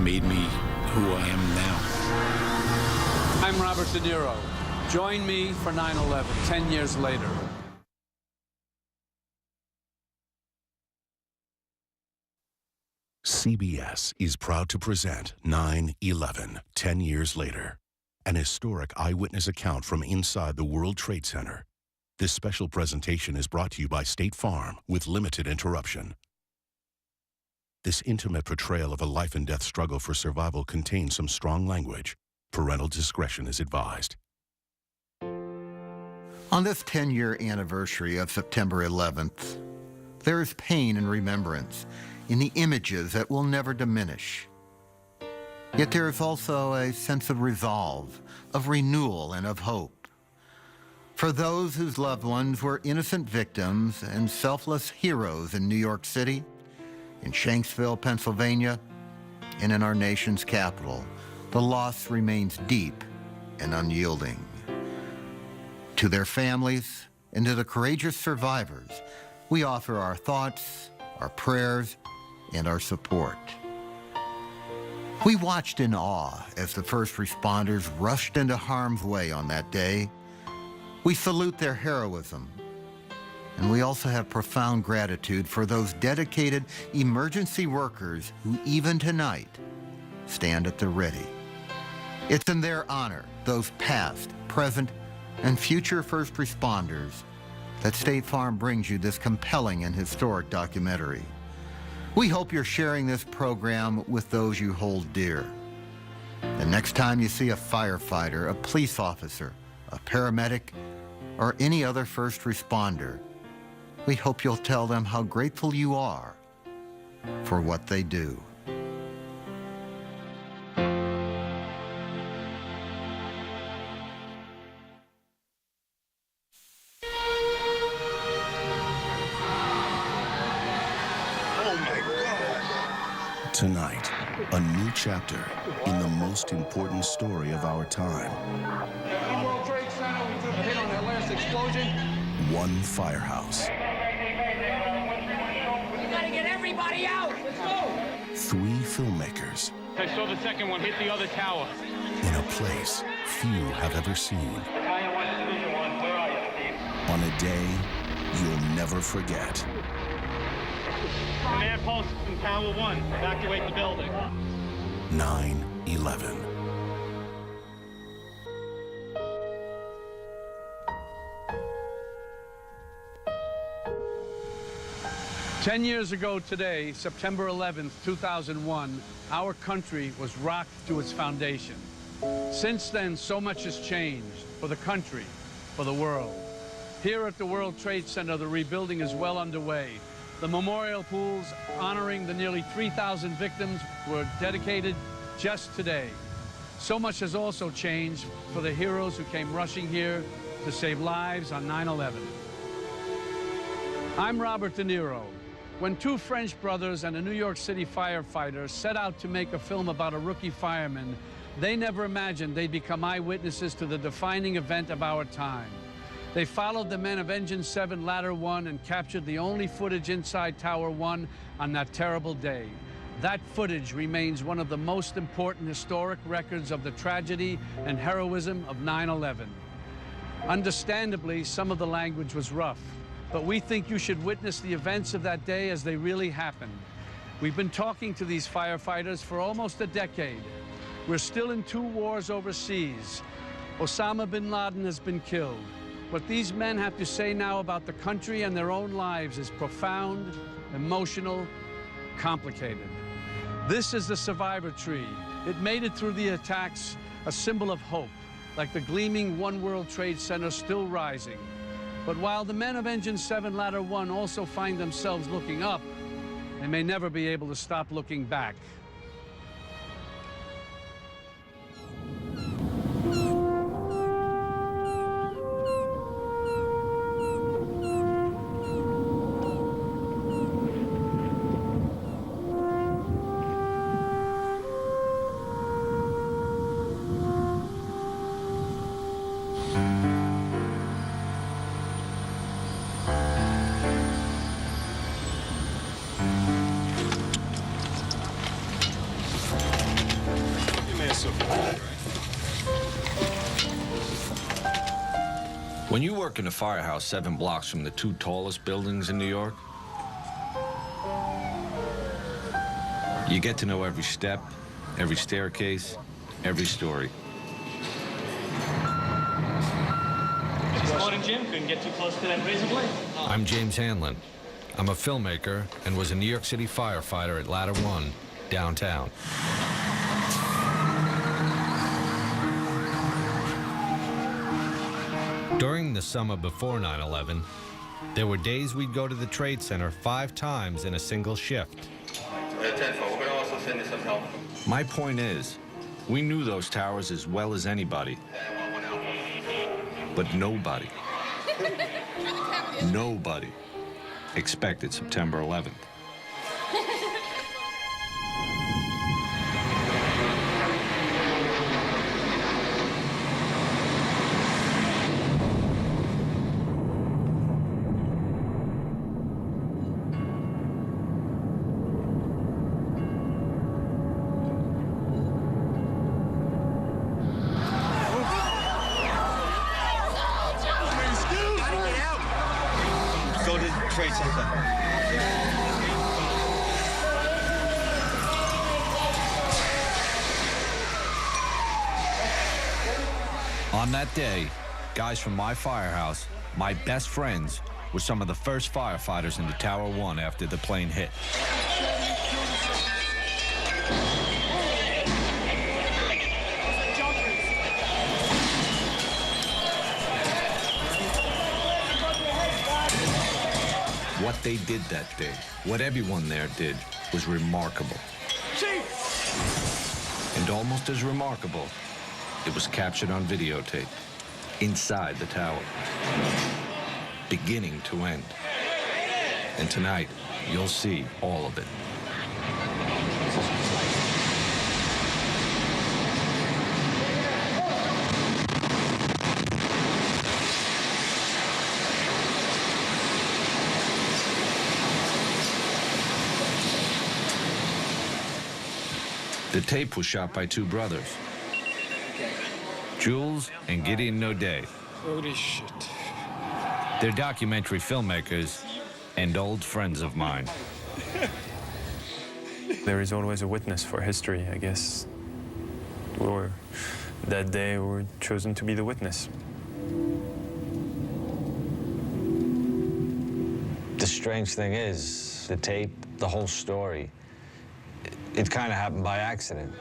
made me who I am now. I'm Robert De Niro. Join me for 9/11, 10 years later. CBS is proud to present 9/11, 10 years later, an historic eyewitness account from inside the World Trade Center. This special presentation is brought to you by State Farm with limited interruption. This intimate portrayal of a life and death struggle for survival contains some strong language. Parental discretion is advised. On this 10-year anniversary of September 11th, there is pain and remembrance in the images that will never diminish. Yet there is also a sense of resolve, of renewal, and of hope. For those whose loved ones were innocent victims and selfless heroes in New York City, in Shanksville, Pennsylvania, and in our nation's capital, the loss remains deep and unyielding. To their families and to the courageous survivors, we offer our thoughts, our prayers, and our support. We watched in awe as the first responders rushed into harm's way on that day. We salute their heroism, and we also have profound gratitude for those dedicated emergency workers who even tonight stand at the ready. It's in their honor, those past, present, and future first responders, that State Farm brings you this compelling and historic documentary. We hope you're sharing this program with those you hold dear. The next time you see a firefighter, a police officer, a paramedic, or any other first responder, we hope you'll tell them how grateful you are for what they do. Tonight, a new chapter in the most important story of our time. In World Trade Center, we took a hit on that last explosion. One firehouse. We gotta get everybody out! Let's go! Three filmmakers. I saw the second one hit the other tower. In a place few have ever seen. On a day you'll never forget. Command post from Tower 1. Evacuate the building. 9/11. Ten years ago today, September 11th, 2001, our country was rocked to its foundation. Since then, so much has changed for the country, for the world. Here at the World Trade Center, the rebuilding is well underway. The memorial pools honoring the nearly 3,000 victims were dedicated just today. So much has also changed for the heroes who came rushing here to save lives on 9/11. I'm Robert De Niro. When two French brothers and a New York City firefighter set out to make a film about a rookie fireman, they never imagined they'd become eyewitnesses to the defining event of our time. They followed the men of Engine 7 Ladder 1 and captured the only footage inside Tower 1 on that terrible day. That footage remains one of the most important historic records of the tragedy and heroism of 9/11. Understandably, some of the language was rough, but we think you should witness the events of that day as they really happened. We've been talking to these firefighters for almost a decade. We're still in 2 wars overseas. Osama bin Laden has been killed. What these men have to say now about the country and their own lives is profound, emotional, complicated. This is the survivor tree. It made it through the attacks, a symbol of hope, like the gleaming One World Trade Center still rising. But while the men of Engine 7 Ladder 1 also find themselves looking up, they may never be able to stop looking back. When you work in a firehouse 7 blocks from the 2 tallest buildings in New York, you get to know every step, every staircase, every story. This morning, Jim, couldn't get too close to that razor blade. I'm James Hanlon. I'm a filmmaker and was a New York City firefighter at Ladder 1, downtown. During the summer before 9/11, there were days we'd go to the Trade Center 5 times in a single shift. We're going to also send you some help. My point is, we knew those towers as well as anybody. But nobody expected September 11th. Go to the Trade Center. On that day, guys from my firehouse, my best friends, were some of the first firefighters into Tower 1 after the plane hit. What they did that day, what everyone there did, was remarkable. And almost as remarkable, it was captured on videotape, inside the tower, beginning to end. And tonight, you'll see all of it. The tape was shot by 2 brothers, Jules and Gideon Naudet. Holy shit. They're documentary filmmakers and old friends of mine. There is always a witness for history, I guess. That day we were chosen to be the witness. The strange thing is, the tape, the whole story, it kind of happened by accident.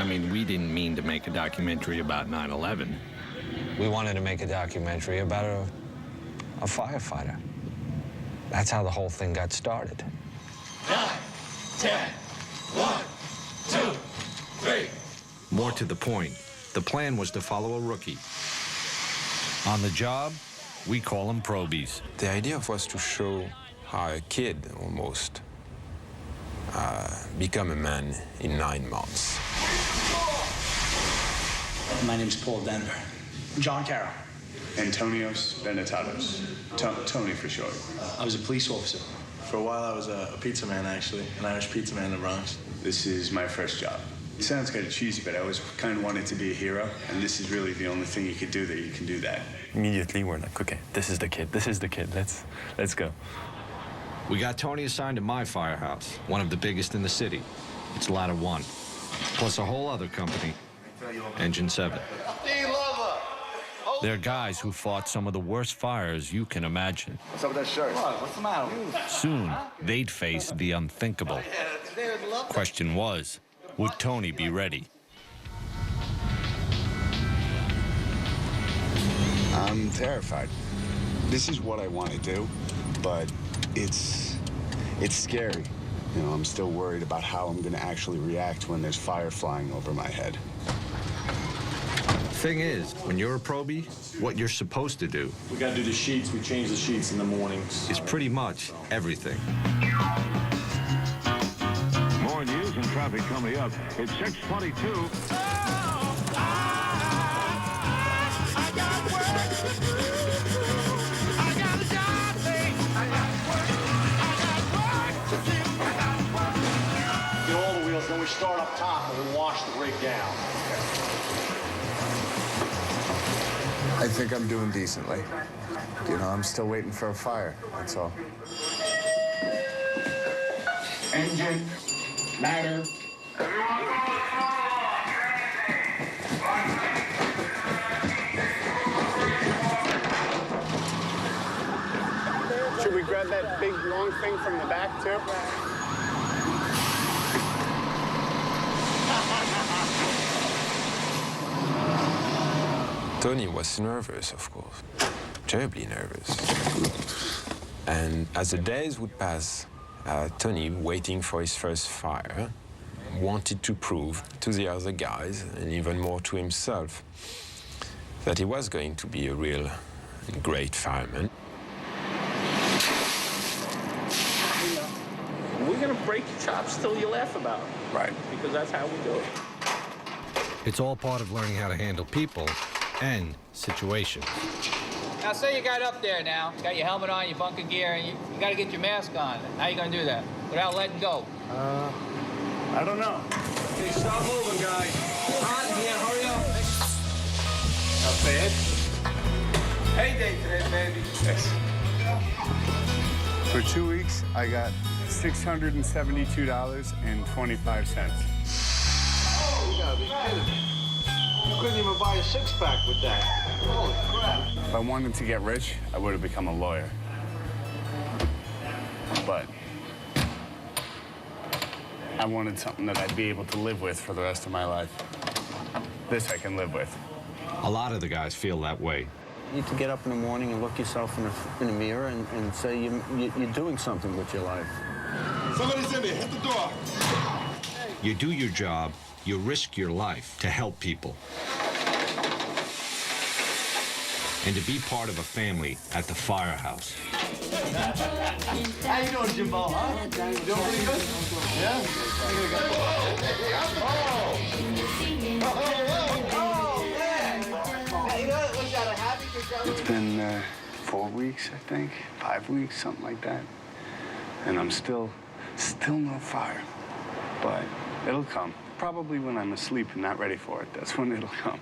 I mean, we didn't mean to make a documentary about 9/11. We wanted to make a documentary about a firefighter. That's how the whole thing got started. 9, 10, 1, 2, 3. More to the point, the plan was to follow a rookie. On the job, we call them probies. The idea was to show how a kid, almost, become a man in 9 months. My name's Paul Denver. John Carroll. Antonios Benetatos. Tony for short. I was a police officer. For a while I was a pizza man, actually, an Irish pizza man in the Bronx. This is my first job. It sounds kind of cheesy, but I always kind of wanted to be a hero, and this is really the only thing you could do that you can do that. Immediately we're like, okay, this is the kid, let's go. We got Tony assigned to my firehouse, one of the biggest in the city. It's Ladder 1, plus a whole other company, Engine 7. They're guys who fought some of the worst fires you can imagine. What's up with that shirt? What's the matter? Soon, they'd face the unthinkable. Question was, would Tony be ready? I'm terrified. This is what I want to do, but it's scary. You know, I'm still worried about how I'm going to actually react when there's fire flying over my head. Thing is, when you're a probie, what you're supposed to do... We got to do the sheets. We change the sheets in the mornings. ...is pretty much everything. More news and traffic coming up. It's 6:22. Get all the wheels, then we start up top and we'll wash the rig down. I think I'm doing decently. You know, I'm still waiting for a fire, that's all. Engine, ladder. Should we grab that big long thing from the back, too? Tony was nervous, of course, terribly nervous. And as the days would pass, Tony, waiting for his first fire, wanted to prove to the other guys, and even more to himself, that he was going to be a real great fireman. We're going to break your chops till you laugh about it. Right. Because that's how we do it. It's all part of learning how to handle people and situations. Now, say you got up there now, got your helmet on, your bunker gear, and you got to get your mask on. How are you going to do that without letting go? I don't know. Hey, stop moving, guys. Hot in here, hurry up. Not bad. Hey day today, baby. Yes. For 2 weeks, I got $672.25. Oh, you gotta be kidding me. You couldn't even buy a six-pack with that. Holy crap. If I wanted to get rich, I would have become a lawyer. But I wanted something that I'd be able to live with for the rest of my life. This I can live with. A lot of the guys feel that way. You need to get up in the morning and look yourself in the mirror and say you're doing something with your life. Somebody's in there. Hit the door. You do your job, you risk your life to help people. And to be part of a family at the firehouse. How you doing, Jimbo, huh? You doing pretty good? Yeah? It's been 4 weeks, I think, 5 weeks, something like that. And I'm still no fire. But it'll come. Probably when I'm asleep and not ready for it. That's when it'll come.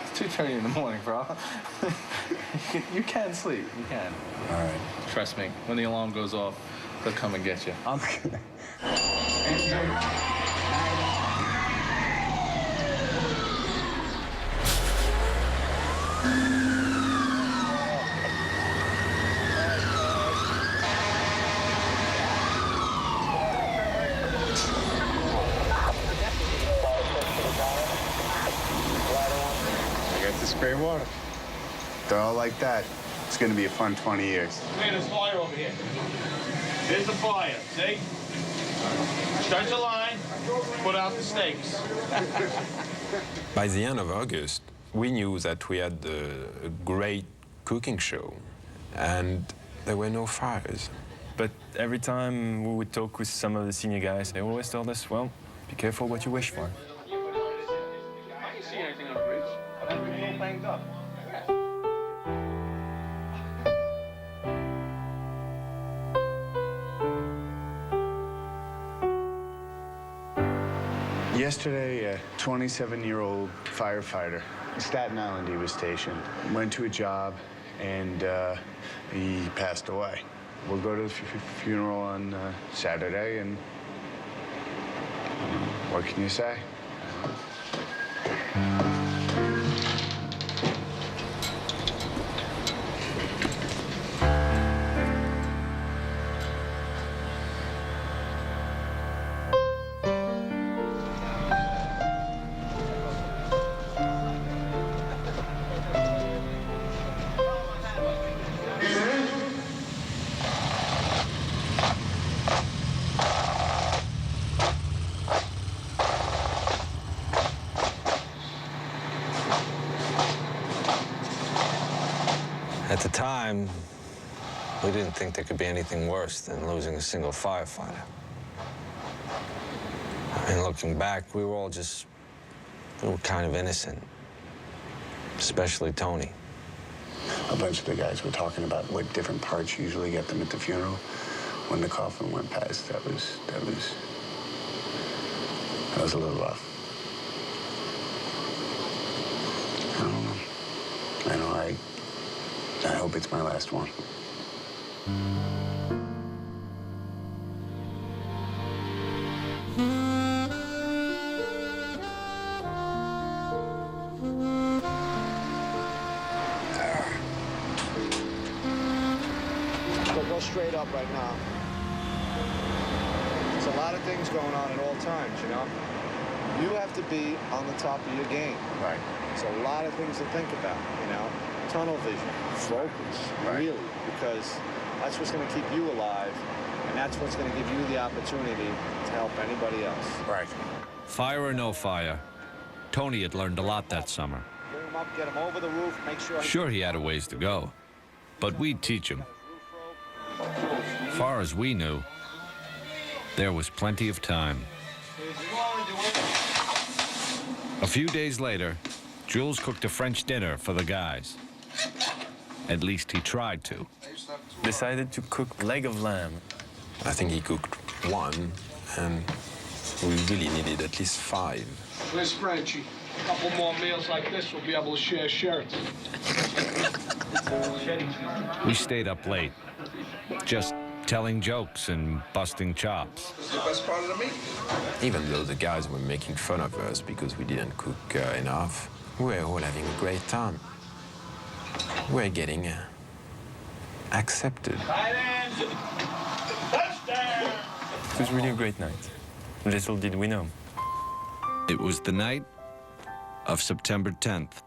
It's 2:30 in the morning, bro. You can sleep. You can. All right. Trust me. When the alarm goes off, they'll come and get you. Spray water. They're all like that. It's going to be a fun 20 years. Hey, there's fire over here. There's the fire, see? Start the line, put out the stakes. By the end of August, we knew that we had a great cooking show, and there were no fires. But every time we would talk with some of the senior guys, they always told us, well, be careful what you wish for. Yesterday, a 27-year-old firefighter, Staten Island he was stationed, went to a job and he passed away. We'll go to the funeral on Saturday, and what can you say? At the time, we didn't think there could be anything worse than losing a single firefighter. And looking back, we were kind of innocent, especially Tony. A bunch of the guys were talking about what different parts usually get them at the funeral. When the coffin went past, that was That was a little rough. I don't know. I hope it's my last one. Go straight up right now. There's a lot of things going on at all times, you know? You have to be on the top of your game. Right. There's a lot of things to think about, you know? Tunnel vision, focus, really, because that's what's going to keep you alive, and that's what's going to give you the opportunity to help anybody else. Right. Fire or no fire, Tony had learned a lot that summer. Bring him up, get him over the roof, make sure... Sure, he had a ways to go, but we'd teach him. Far as we knew, there was plenty of time. A few days later, Jules cooked a French dinner for the guys. At least he tried to. Decided to cook leg of lamb. I think he cooked one, and we really needed at least 5. Where's Frenchie? A couple more meals like this, we'll be able to share shirts. We stayed up late, just telling jokes and busting chops. This is the best part of the meat. Even though the guys were making fun of us because we didn't cook enough, we were all having a great time. We're getting accepted. It was really a great night. Little did we know. It was the night of September 10th.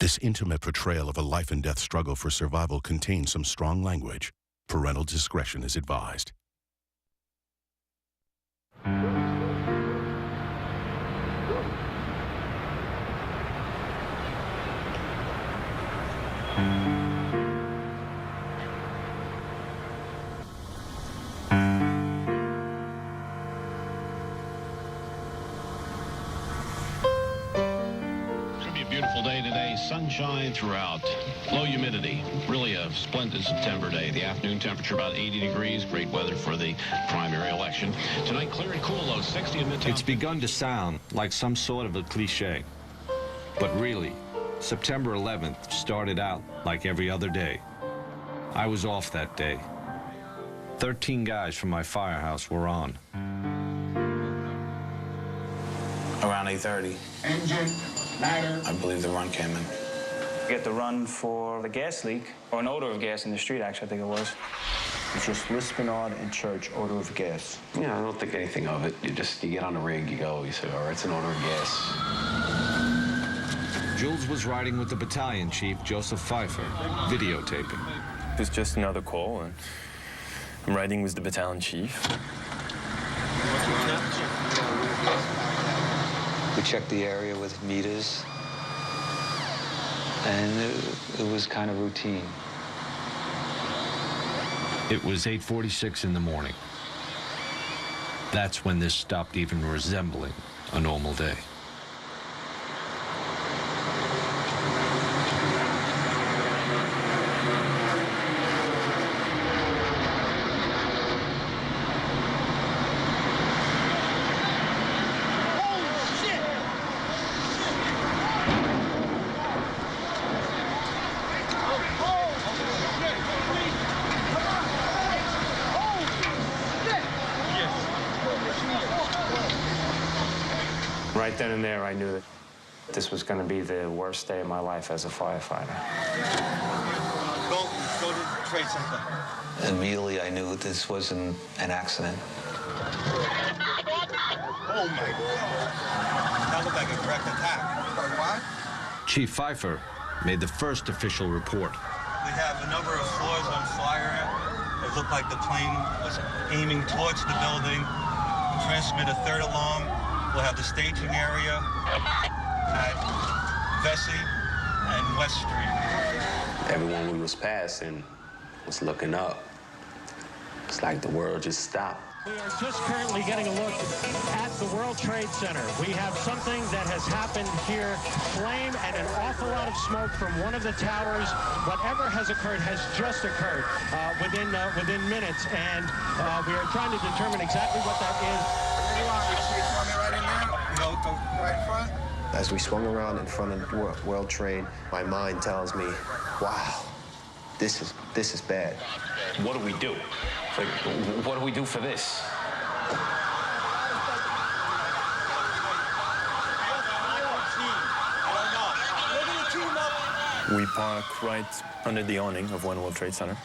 This intimate portrayal of a life and death struggle for survival contains some strong language. Parental discretion is advised. Beautiful day today, sunshine throughout, low humidity, really a splendid September day. The afternoon temperature about 80 degrees, great weather for the primary election. Tonight clear and cool, low 60 in Midtown. It's begun to sound like some sort of a cliche, but really, September 11th started out like every other day. I was off that day. 13 guys from my firehouse were on. Around 8:30. Engine, ladder. I believe the run came in. Get the run for the gas leak, or an odor of gas in the street, actually, I think it was. It's just Lispinard and Church, odor of gas. Yeah, I don't think anything of it. You get on the rig, you go, you say, all right, it's an odor of gas. Jules was riding with the battalion chief, Joseph Pfeiffer, videotaping. It was just another call, and I'm riding with the battalion chief. We checked the area with meters, and it was kind of routine. It was 8:46 in the morning. That's when this stopped even resembling a normal day. Right then and there, I knew that this was going to be the worst day of my life as a firefighter. Go to the trade center. Immediately, I knew this wasn't an accident. Oh my God. That looked like a direct attack. What? Chief Pfeiffer made the first official report. We have a number of floors on fire. It looked like the plane was aiming towards the building. Transmit a third alarm. We'll have the staging area at Vesey and West Street. Everyone we was passing was looking up. It's like the world just stopped. We are just currently getting a look at the World Trade Center. We have something that has happened here. Flame and an awful lot of smoke from one of the towers. Whatever has occurred has just occurred within minutes, and we are trying to determine exactly what that is. Right in front. As we swung around in front of World Trade, my mind tells me, wow, this is bad. What do we do? Like, what do we do for this? We park right under the awning of One World Trade Center.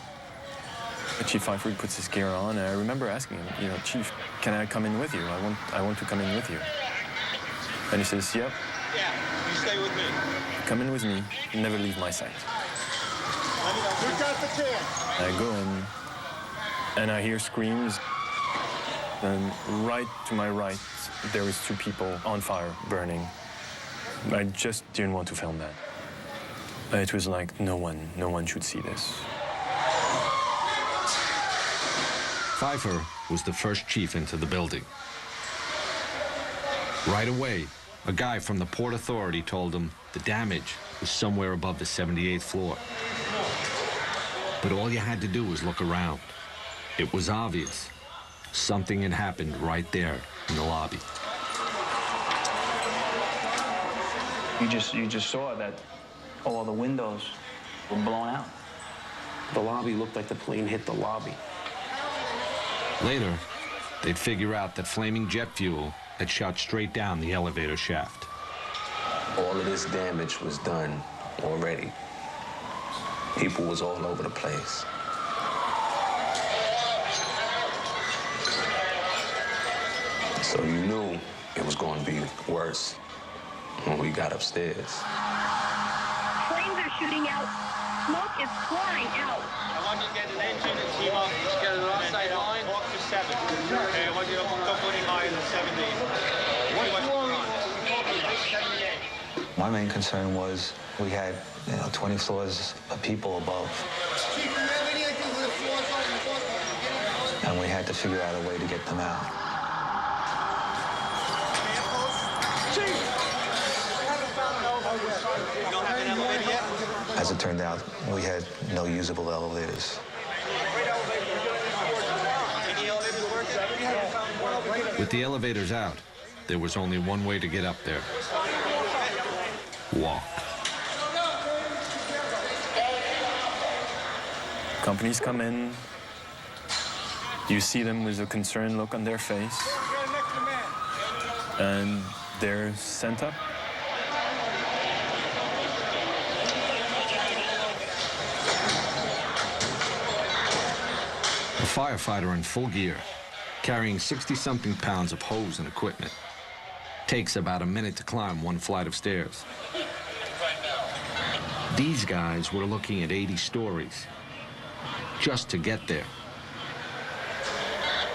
Chief Pfeiffer puts his gear on, and I remember asking him, you know, Chief, can I come in with you? I want to come in with you. And he says, yep. Yeah, you stay with me. Come in with me, never leave my sight. Who got the chair? I go in, and I hear screams. And right to my right, there was 2 people on fire, burning. I just didn't want to film that. It was like, no one should see this. Pfeiffer was the first chief into the building. Right away, a guy from the Port Authority told him the damage was somewhere above the 78th floor. But all you had to do was look around. It was obvious. Something had happened right there in the lobby. You just saw that all the windows were blown out. The lobby looked like the plane hit the lobby. Later, they'd figure out that flaming jet fuel had shot straight down the elevator shaft. All of this damage was done already. People was all over the place. So you knew it was going to be worse when we got upstairs. Flames are shooting out. Smoke is pouring out. I want you to get an engine and team up. Just get an offside line. Walk to 7. Okay, I want you to go any higher than 70. What's going on? 78. My main concern was we had 20 floors of people above. And we had to figure out a way to get them out. As it turned out, we had no usable elevators. With the elevators out, there was only one way to get up there. Walk. Companies come in. You see them with a concerned look on their face. And they're sent up. A firefighter in full gear, carrying 60-something pounds of hose and equipment. Takes about a minute to climb one flight of stairs. These guys were looking at 80 stories just to get there.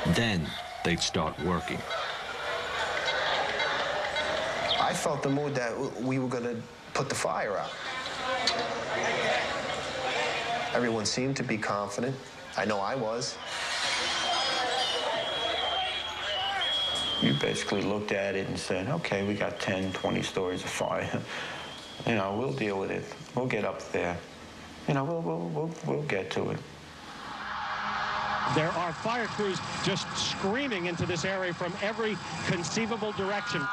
Then they'd start working. I felt the mood that we were going to put the fire out. Everyone seemed to be confident. I know I was. You basically looked at it and said, okay, we got 10, 20 stories of fire. We'll deal with it. We'll get up there. We'll get to it. There are fire crews just screaming into this area from every conceivable direction.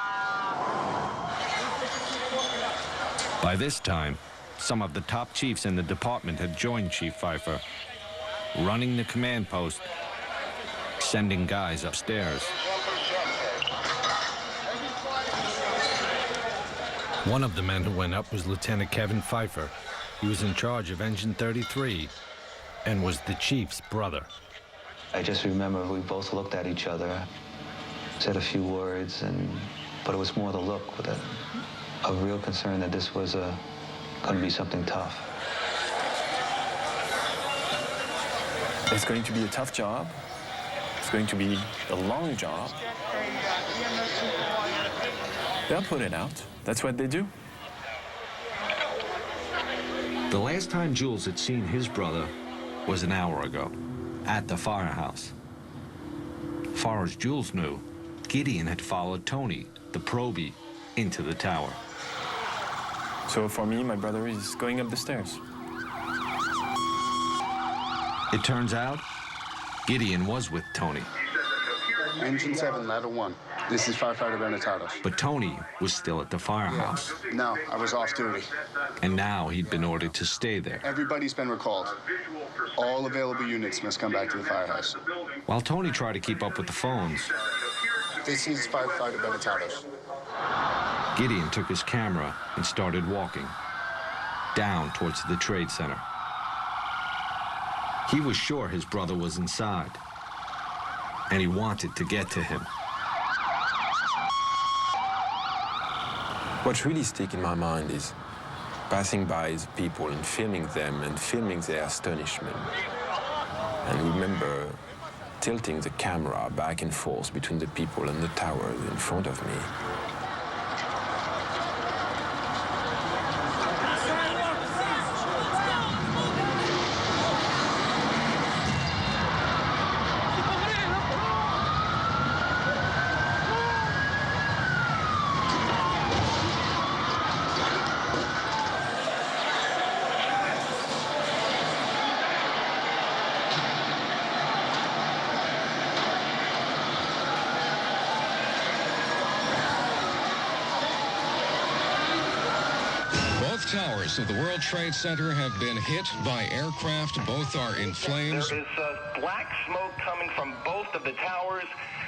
By this time, some of the top chiefs in the department had joined Chief Pfeiffer, running the command post, sending guys upstairs. One of the men who went up was Lieutenant Kevin Pfeiffer. He was in charge of Engine 33 and was the chief's brother. I just remember we both looked at each other, said a few words, but it was more the look with a real concern that this was going to be something tough. It's going to be a tough job. It's going to be a long job. They'll put it out. That's what they do. The last time Jules had seen his brother was an hour ago, at the firehouse. Far as Jules knew, Gideon had followed Tony, the probie, into the tower. So for me, my brother is going up the stairs. It turns out, Gideon was with Tony. Engine 7, ladder 1. This is firefighter Benetatos. But Tony was still at the firehouse. No, I was off duty. And now he'd been ordered to stay there. Everybody's been recalled. All available units must come back to the firehouse. While Tony tried to keep up with the phones, this is firefighter Benetatos. Gideon took his camera and started walking down towards the trade center. He was sure his brother was inside, and he wanted to get to him. What really sticks in my mind is passing by the people and filming them and filming their astonishment. And remember tilting the camera back and forth between the people and the tower in front of me. Towers of the World Trade Center have been hit by aircraft. Both are in flames. There is black smoke coming from both of the towers.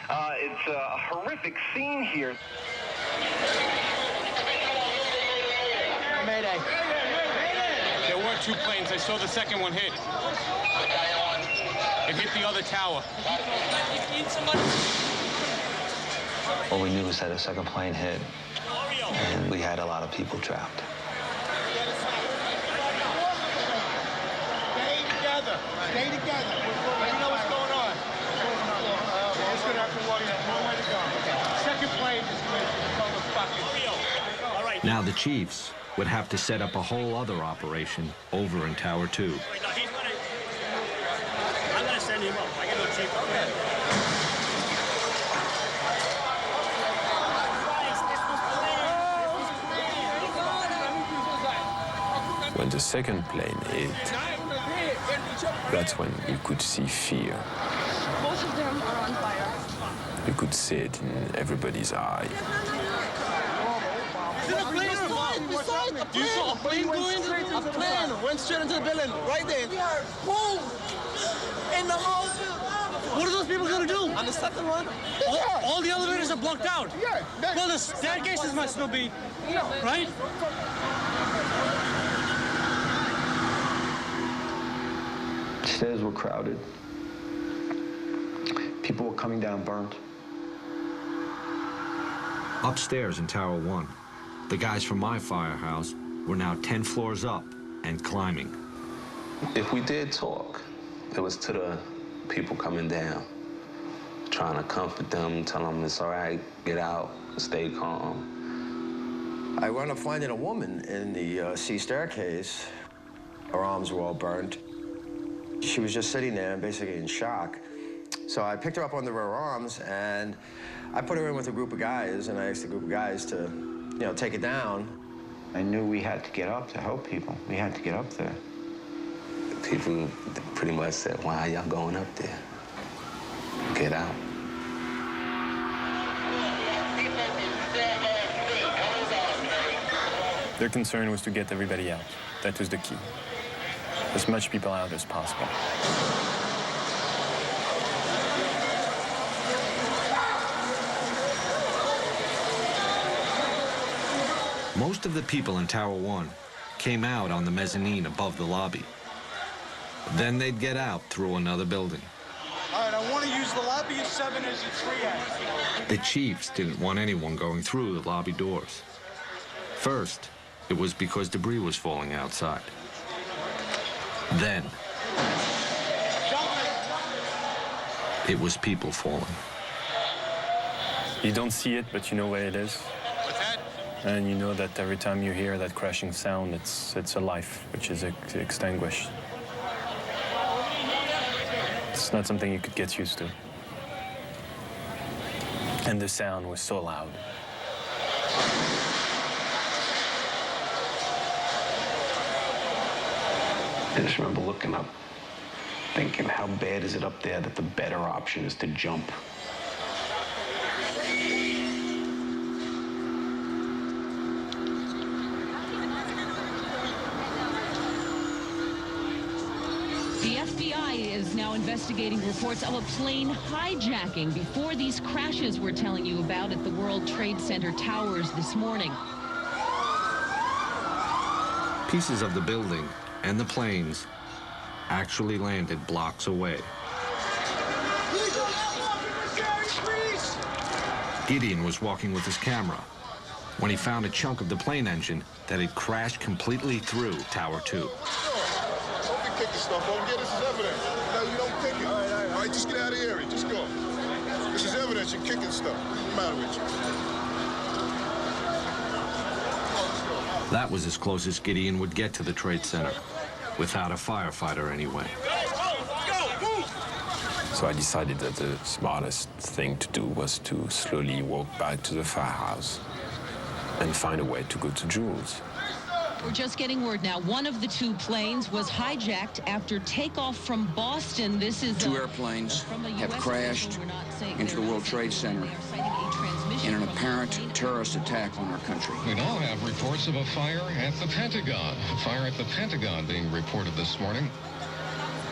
It's a horrific scene here. Mayday. There were two planes. I saw the second one hit. It hit the other tower. All we knew was that a second plane hit, and we had a lot of people trapped. Stay together. You know what's going on. We're just going to have to walk. There's no way to go. Second plane is motherfucking. All right. Now the Chiefs would have to set up a whole other operation over in Tower 2. I'm going to send him up. I got no chief up there. When the second plane hit, that's when you could see fear. Both of them are on fire. You could see it in everybody's eye. Is it a plane or a bomb? You saw a plane going? A plane went straight into the building, right there. We are boom in the house. What are those people going to do? On the second one? All the elevators are blocked out. Yeah. Well, the staircases must still be, right? Stairs were crowded. People were coming down burnt. Upstairs in Tower 1, the guys from my firehouse were now 10 floors up and climbing. If we did talk, it was to the people coming down, trying to comfort them, tell them it's all right, get out, stay calm. I wound up finding a woman in the C staircase. Her arms were all burnt. She was just sitting there, basically in shock. So I picked her up under her arms, and I put her in with a group of guys, and I asked the group of guys to, take it down. I knew we had to get up to help people. We had to get up there. People pretty much said, why are y'all going up there? Get out. Their concern was to get everybody out. That was the key. As much people out as possible. Most of the people in Tower 1 came out on the mezzanine above the lobby. Then they'd get out through another building. All right, I want to use the lobby of 7 as a triage. The Chiefs didn't want anyone going through the lobby doors. First, it was because debris was falling outside. Then, it was people falling. You don't see it, but you know where it is. What's that? And you know that every time you hear that crashing sound, it's a life which is extinguished. It's not something you could get used to. And the sound was so loud. I just remember looking up, thinking, how bad is it up there that the better option is to jump? The FBI is now investigating reports of a plane hijacking before these crashes we're telling you about at the World Trade Center towers this morning. Pieces of the building and the planes actually landed blocks away. Gideon was walking with his camera when he found a chunk of the plane engine that had crashed completely through Tower 2. Don't be kicking stuff over here. This is evidence. No, you don't kick it. All right, just get out of the area. Just go. This is evidence. You're kicking stuff. What's the matter with you? That was as close as Gideon would get to the Trade Center, without a firefighter anyway. So I decided that the smartest thing to do was to slowly walk back to the firehouse and find a way to go to Jules. We're just getting word now. One of the two planes was hijacked after takeoff from Boston. This is two airplanes have crashed into the World Trade Center in an apparent terrorist attack on our country. We now have reports of a fire at the Pentagon. A fire at the Pentagon being reported this morning.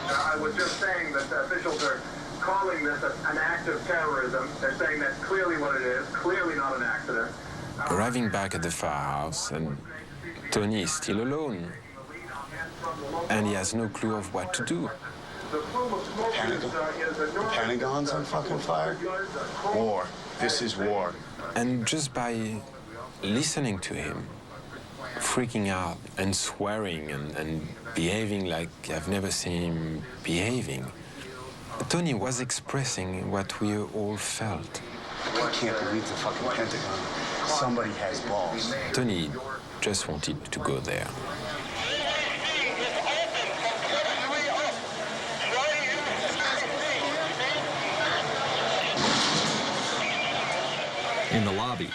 I was just saying that the officials are calling this an act of terrorism. They're saying that's clearly what it is, clearly not an accident. Arriving back at the firehouse, and Tony is still alone, and he has no clue of what to do. The Pentagon's on fucking fire? War. This is war. And just by listening to him, freaking out and swearing and behaving like I've never seen him behaving, Tony was expressing what we all felt. I can't believe the fucking Pentagon. Somebody has balls. Tony just wanted to go there. In the lobby,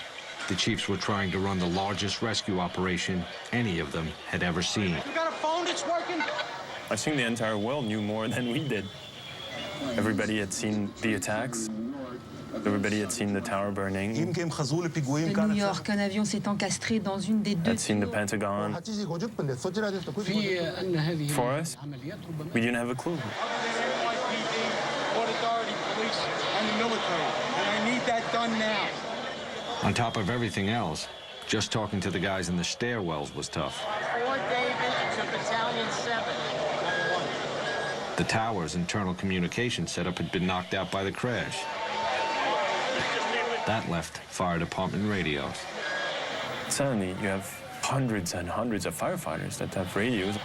the chiefs were trying to run the largest rescue operation any of them had ever seen. You got a phone that's working? I think the entire world knew more than we did. Everybody had seen the attacks. Everybody had seen the tower burning. À New York, un avion s'est encastré dans une des deux Had seen the Pentagon. For us, we didn't have a clue. Port Authority, police, and the military. And I need that done now. On top of everything else, just talking to the guys in the stairwells was tough. Fort David to Battalion 7. The tower's internal communication setup had been knocked out by the crash. That left fire department radios. Suddenly, you have hundreds and hundreds of firefighters that have radios.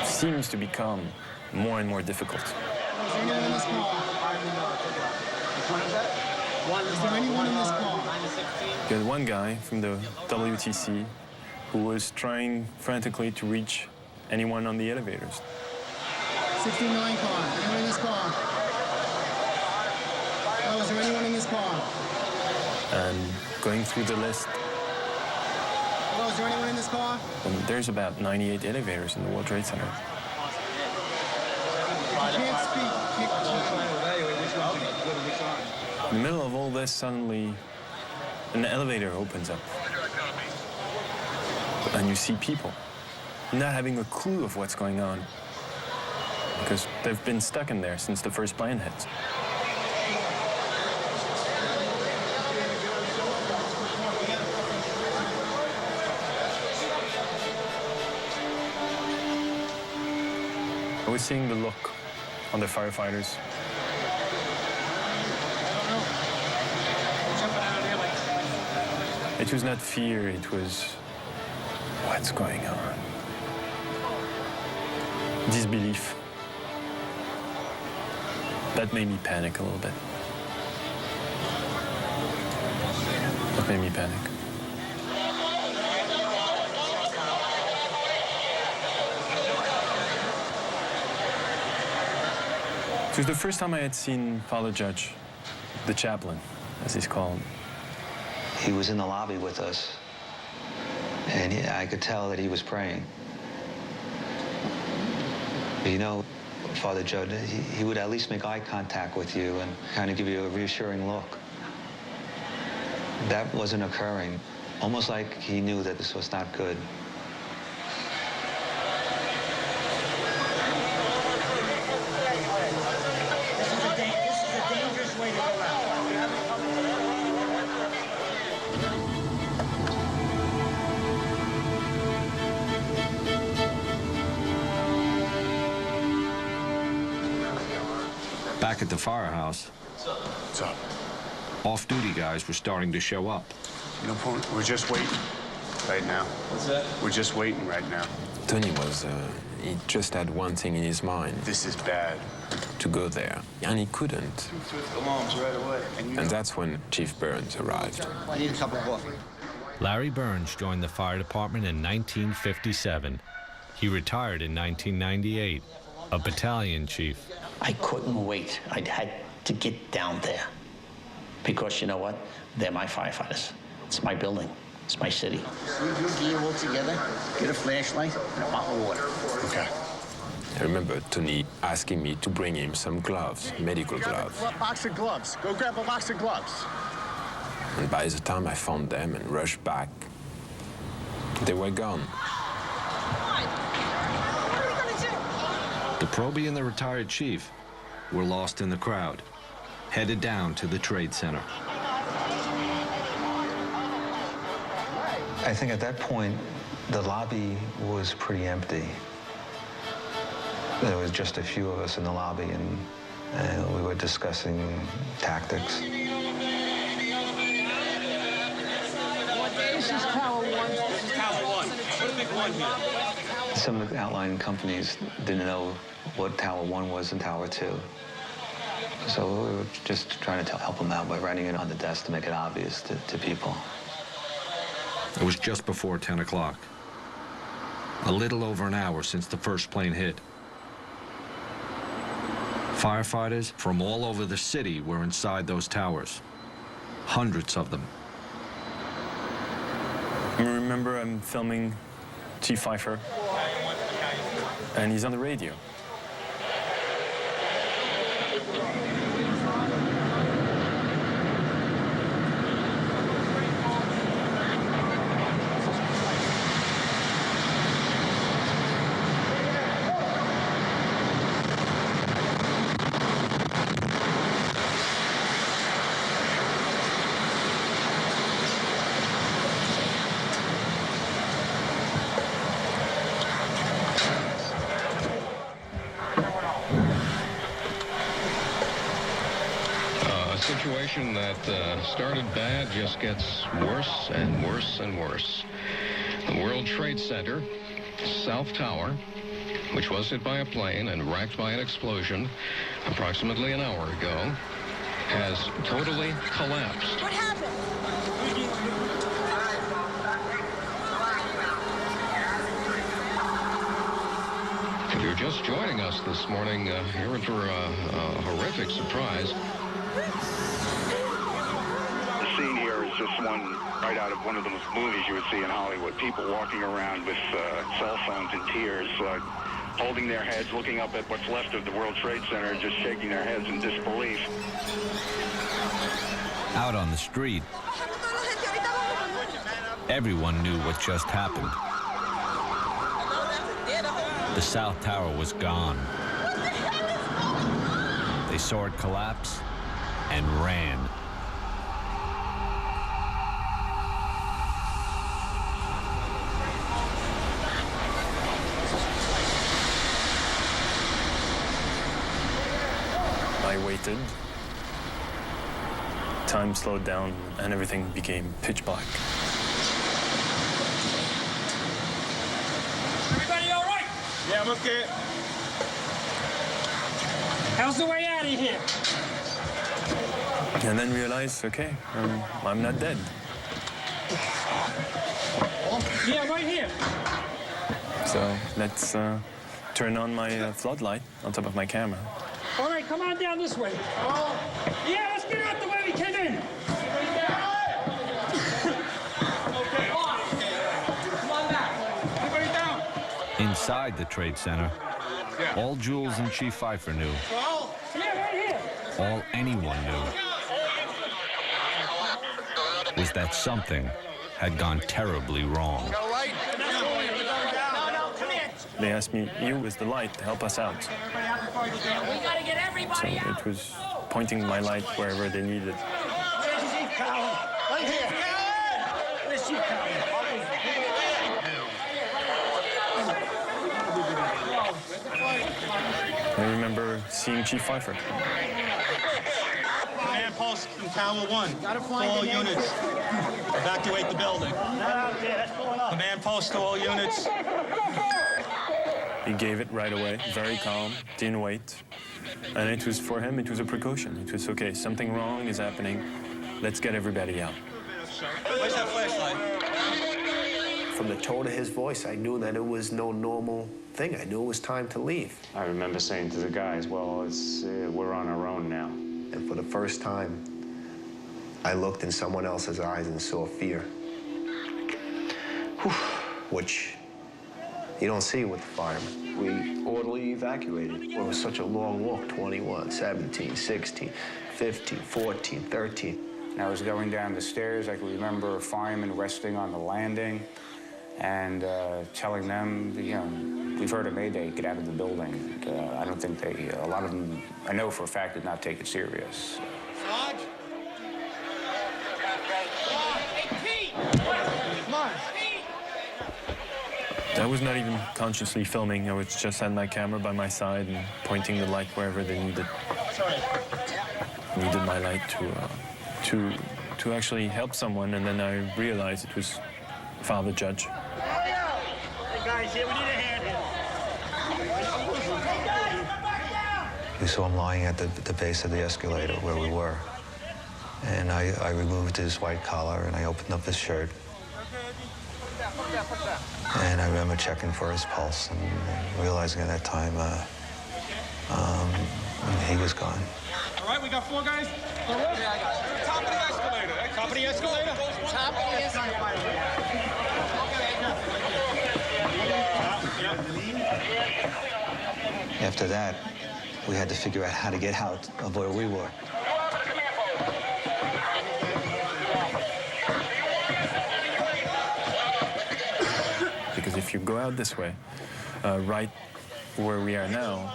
It seems to become more and more difficult. Is there anyone in this car? You had one guy from the WTC who was trying frantically to reach anyone on the elevators. 69 car. Anyone in this car? Oh, is there anyone in this car? And going through the list, Oh, is there anyone in this car? and there's about 98 elevators in the World Trade Center. You can't speak. In the middle of all this, suddenly an elevator opens up. And you see people not having a clue of what's going on, because they've been stuck in there since the first plane hits. I was seeing the look on the firefighters. It was not fear, it was what's going on. Disbelief. That made me panic a little bit. That made me panic. It was the first time I had seen Father Judge, the chaplain, as he's called. He was in the lobby with us, and I could tell that he was praying. You know, Father Judd, he would at least make eye contact with you and kind of give you a reassuring look. That wasn't occurring, almost like he knew that this was not good. This is a dangerous way to go out. Back at the firehouse, What's up? Off-duty guys were starting to show up. No point. We're just waiting right now. What's that? We're just waiting right now. Tony was, he just had one thing in his mind. This is bad. To go there, and he couldn't. Alarms right away. And that's when Chief Burns arrived. I need a cup of coffee. Larry Burns joined the fire department in 1957. He retired in 1998, a battalion chief. I couldn't wait. I had to get down there. Because you know what? They're my firefighters. It's my building. It's my city. Leave your gear all together, get a flashlight, and a bottle of water. Okay. I remember Tony asking me to bring him some gloves, medical gloves. Grab a box of gloves. Go grab a box of gloves. And by the time I found them and rushed back, they were gone. The probie and the retired chief were lost in the crowd, headed down to the Trade Center. I think at that point, the lobby was pretty empty. There was just a few of us in the lobby, and we were discussing tactics. This is Tower 1. This is Tower 1. Put a big 1 here. Some of the outlying companies didn't know what Tower 1 was and Tower 2. So we were just trying to help them out by writing it on the desk to make it obvious to people. It was just before 10 o'clock. A little over an hour since the first plane hit. Firefighters from all over the city were inside those towers. Hundreds of them. I remember I'm filming Chief Pfeiffer, and he's on the radio. Situation that started bad just gets worse and worse and worse. The World Trade Center, South Tower, which was hit by a plane and racked by an explosion approximately an hour ago, has totally collapsed. What happened? If you're just joining us this morning, you're in for a horrific surprise. The scene here is just one right out of one of those movies you would see in Hollywood. People walking around with cell phones and tears, holding their heads, looking up at what's left of the World Trade Center, just shaking their heads in disbelief. Out on the street, everyone knew what just happened. The South Tower was gone. They saw it collapse and ran. I waited. Time slowed down and everything became pitch black. Everybody all right? Yeah, I'm okay. How's the way out of here? And then realized, okay, I'm not dead. Yeah, right here. So let's turn on my floodlight on top of my camera All right, come on down this way. Oh. Yeah, let's get out the way we came in. Okay. Come on back. Everybody down. Inside the Trade Center, all Jules and Chief Pfeiffer knew, Yeah, right here. all anyone knew, was that something had gone terribly wrong. They asked me, you with the light, help us out. We gotta get everybody So it was pointing my light wherever they needed it. Where's Chief Cowan? Right here. Where's Chief Cowan? I remember seeing Chief Pfeiffer. Command post from Tower 1. All units, evacuate the building. Command post to all units. He gave it right away, very calm, didn't wait. And it was, for him, it was a precaution. It was, okay, something wrong is happening. Let's get everybody out. Where's that flashlight? From the tone of his voice, I knew that it was no normal thing. I knew it was time to leave. I remember saying to the guys, well, we're on our own now. And for the first time, I looked in someone else's eyes and saw fear. Which you don't see with the firemen. We orderly evacuated. It was such a long walk, 21, 17, 16, 15, 14, 13. And I was going down the stairs. I can remember a fireman resting on the landing and telling them, you know, we've heard a mayday, get out of the building. And, I don't think they, a lot of them, I know for a fact, did not take it serious. Sarge? Hey, Pete! Come on. I was not even consciously filming. I was just had my camera by my side and pointing the light wherever they needed my light to actually help someone. And then I realized it was Father Judge. Hey, guys, here, we need a hand here. We saw him lying at the base of the escalator where we were. And I removed his white collar and I opened up his shirt. And I remember checking for his pulse and realizing at that time he was gone. All right, we got 4 guys. Yeah, I got it. Top of the escalator. Top of the escalator? Top of the escalator. After that, we had to figure out how to get out of where we were. Because if you go out this way, right where we are now,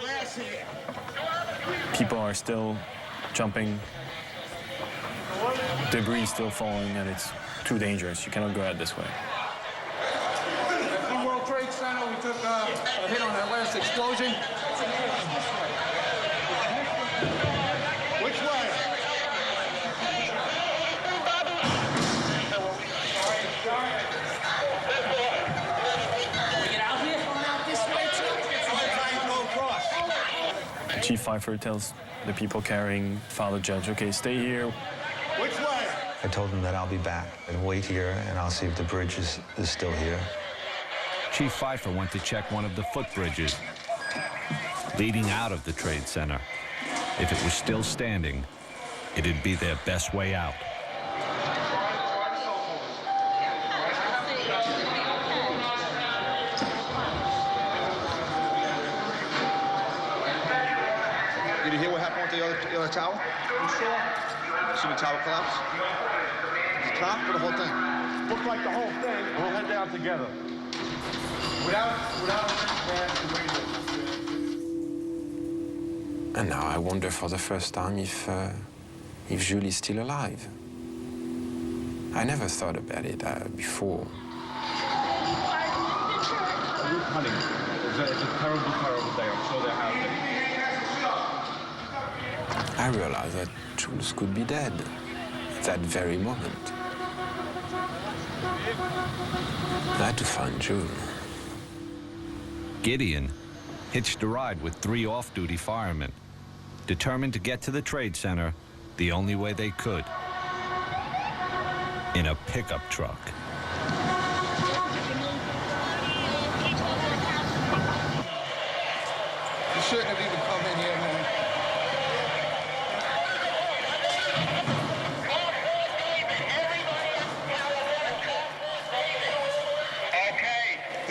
people are still jumping, debris still falling, and it's too dangerous. You cannot go out this way. In World Trade Center, we took a hit on that last explosion. Which way? Chief Pfeiffer tells the people carrying Father Judge, okay, stay here. Which way? I told him that I'll be back and wait here and I'll see if the bridge is still here. Chief Pfeiffer went to check one of the footbridges leading out of the Trade Center. If it was still standing, it'd be their best way out. Did you hear what happened with the other tower? See the tower collapse? The top or the whole thing? Looks like the whole thing. We'll head down together. Without And now I wonder for the first time if Jules is still alive. I never thought about it before. Honey, it's a terrible, terrible day. I'm sure they're happy. I realized that Jules could be dead at that very moment. I had to find Jules. Gideon hitched a ride with 3 off-duty firemen, determined to get to the Trade Center the only way they could, in a pickup truck. You shouldn't have even come in here, man.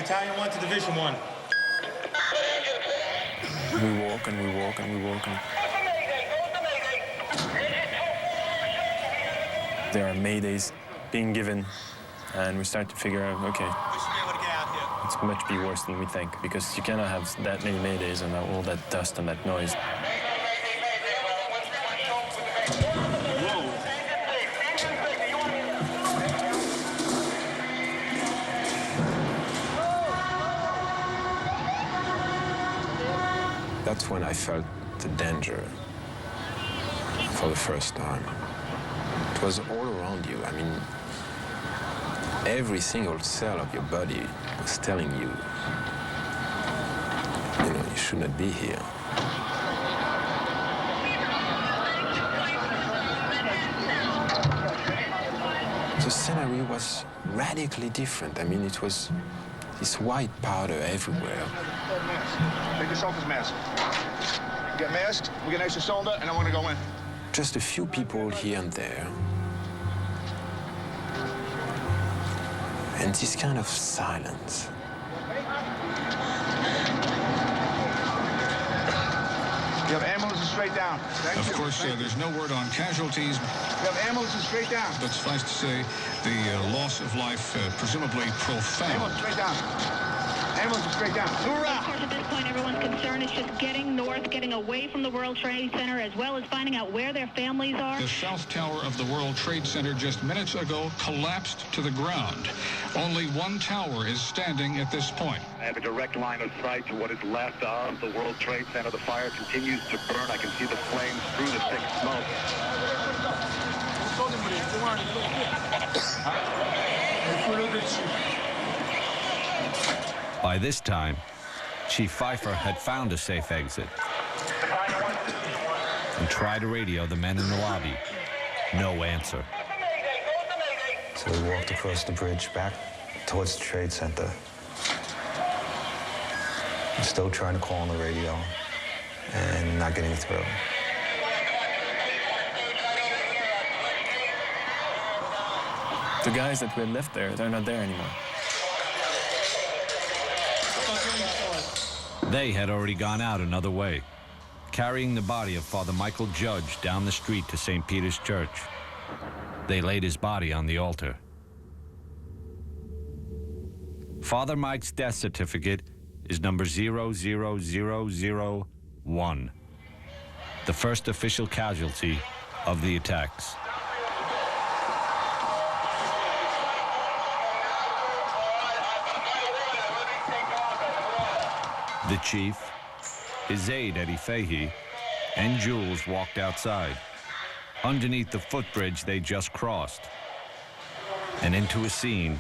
Battalion 1 to Division 1. We walk and we walk and we walk. And there are maydays being given, and we start to figure out, okay, it's much be worse than we think, because you cannot have that many maydays and all that dust and that noise. That's when I felt the danger for the first time. It was all around you. I mean, every single cell of your body was telling you, you should not be here. The scenery was radically different. I mean, it was this white powder everywhere. Take yourself his mask. Get masked, we get an extra cylinder, and I want to go in. Just a few people here and there. And this kind of silence. You have ambulances straight down. Of course, there's no word on casualties. You have ambulances straight down. But suffice to say, the loss of life presumably profound. Ambulance straight down. Ambulance straight down. Hoorah! Of course, at this point, everyone's concern is just getting north, getting away from the World Trade Center, as well as finding out where their families are. The South Tower of the World Trade Center just minutes ago collapsed to the ground. Only one tower is standing at this point. I have a direct line of sight to what is left of the World Trade Center. The fire continues to burn. I can see the flames through the thick smoke. By this time, Chief Pfeiffer had found a safe exit and tried to radio the men in the lobby. No answer. So we walked across the bridge back towards the Trade Center. I'm still trying to call on the radio and not getting through. The guys that we had left there, they're not there anymore. They had already gone out another way, carrying the body of Father Michael Judge down the street to St. Peter's Church. They laid his body on the altar. Father Mike's death certificate is number 00001, the first official casualty of the attacks. The chief, his aide Eddie Fahey, and Jules walked outside, underneath the footbridge they just crossed, and into a scene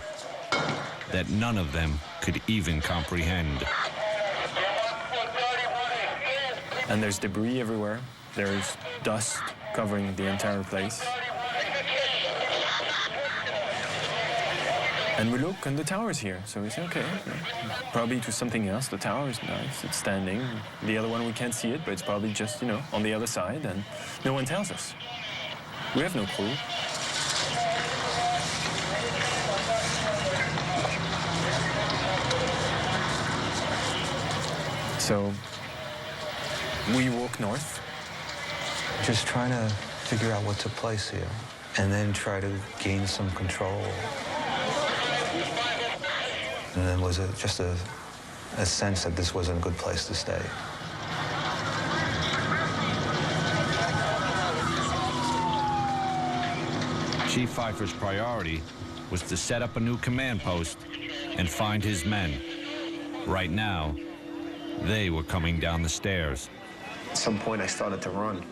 that none of them could even comprehend. And there's debris everywhere. There's dust covering the entire place. And we look, and the tower's here. So we say, okay, probably to something else. The tower is nice, it's standing. The other one, we can't see it, but it's probably just, on the other side, and no one tells us. We have no clue. So we walk north. Just trying to figure out what took place here, and then try to gain some control. And then was it just a sense that this wasn't a good place to stay. Chief Pfeiffer's priority was to set up a new command post and find his men. Right now, they were coming down the stairs. At some point, I started to run.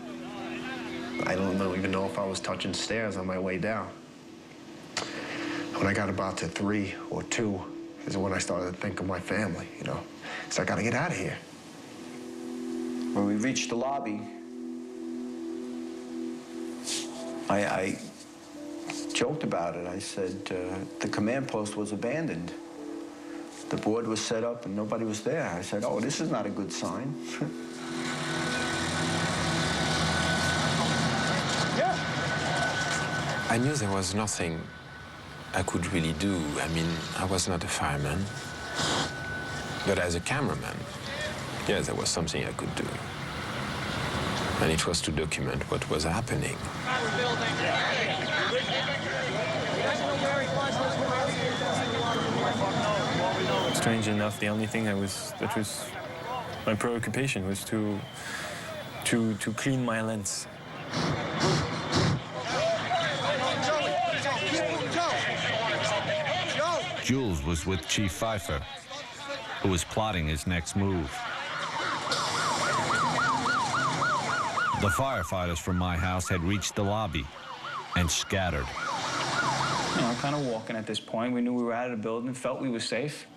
I don't even know if I was touching stairs on my way down. When I got about to 3 or 2 is when I started to think of my family, So I got to get out of here. When we reached the lobby, I joked about it. I said the command post was abandoned. The board was set up and nobody was there. I said, oh, this is not a good sign. I knew there was nothing I could really do. I mean, I was not a fireman. But as a cameraman, yes, there was something I could do. And it was to document what was happening. Strange enough, the only thing that was my preoccupation was to clean my lens. Jules was with Chief Pfeiffer, who was plotting his next move. The firefighters from my house had reached the lobby and scattered. You know, kind of walking at this point. We knew we were out of the building, felt we were safe.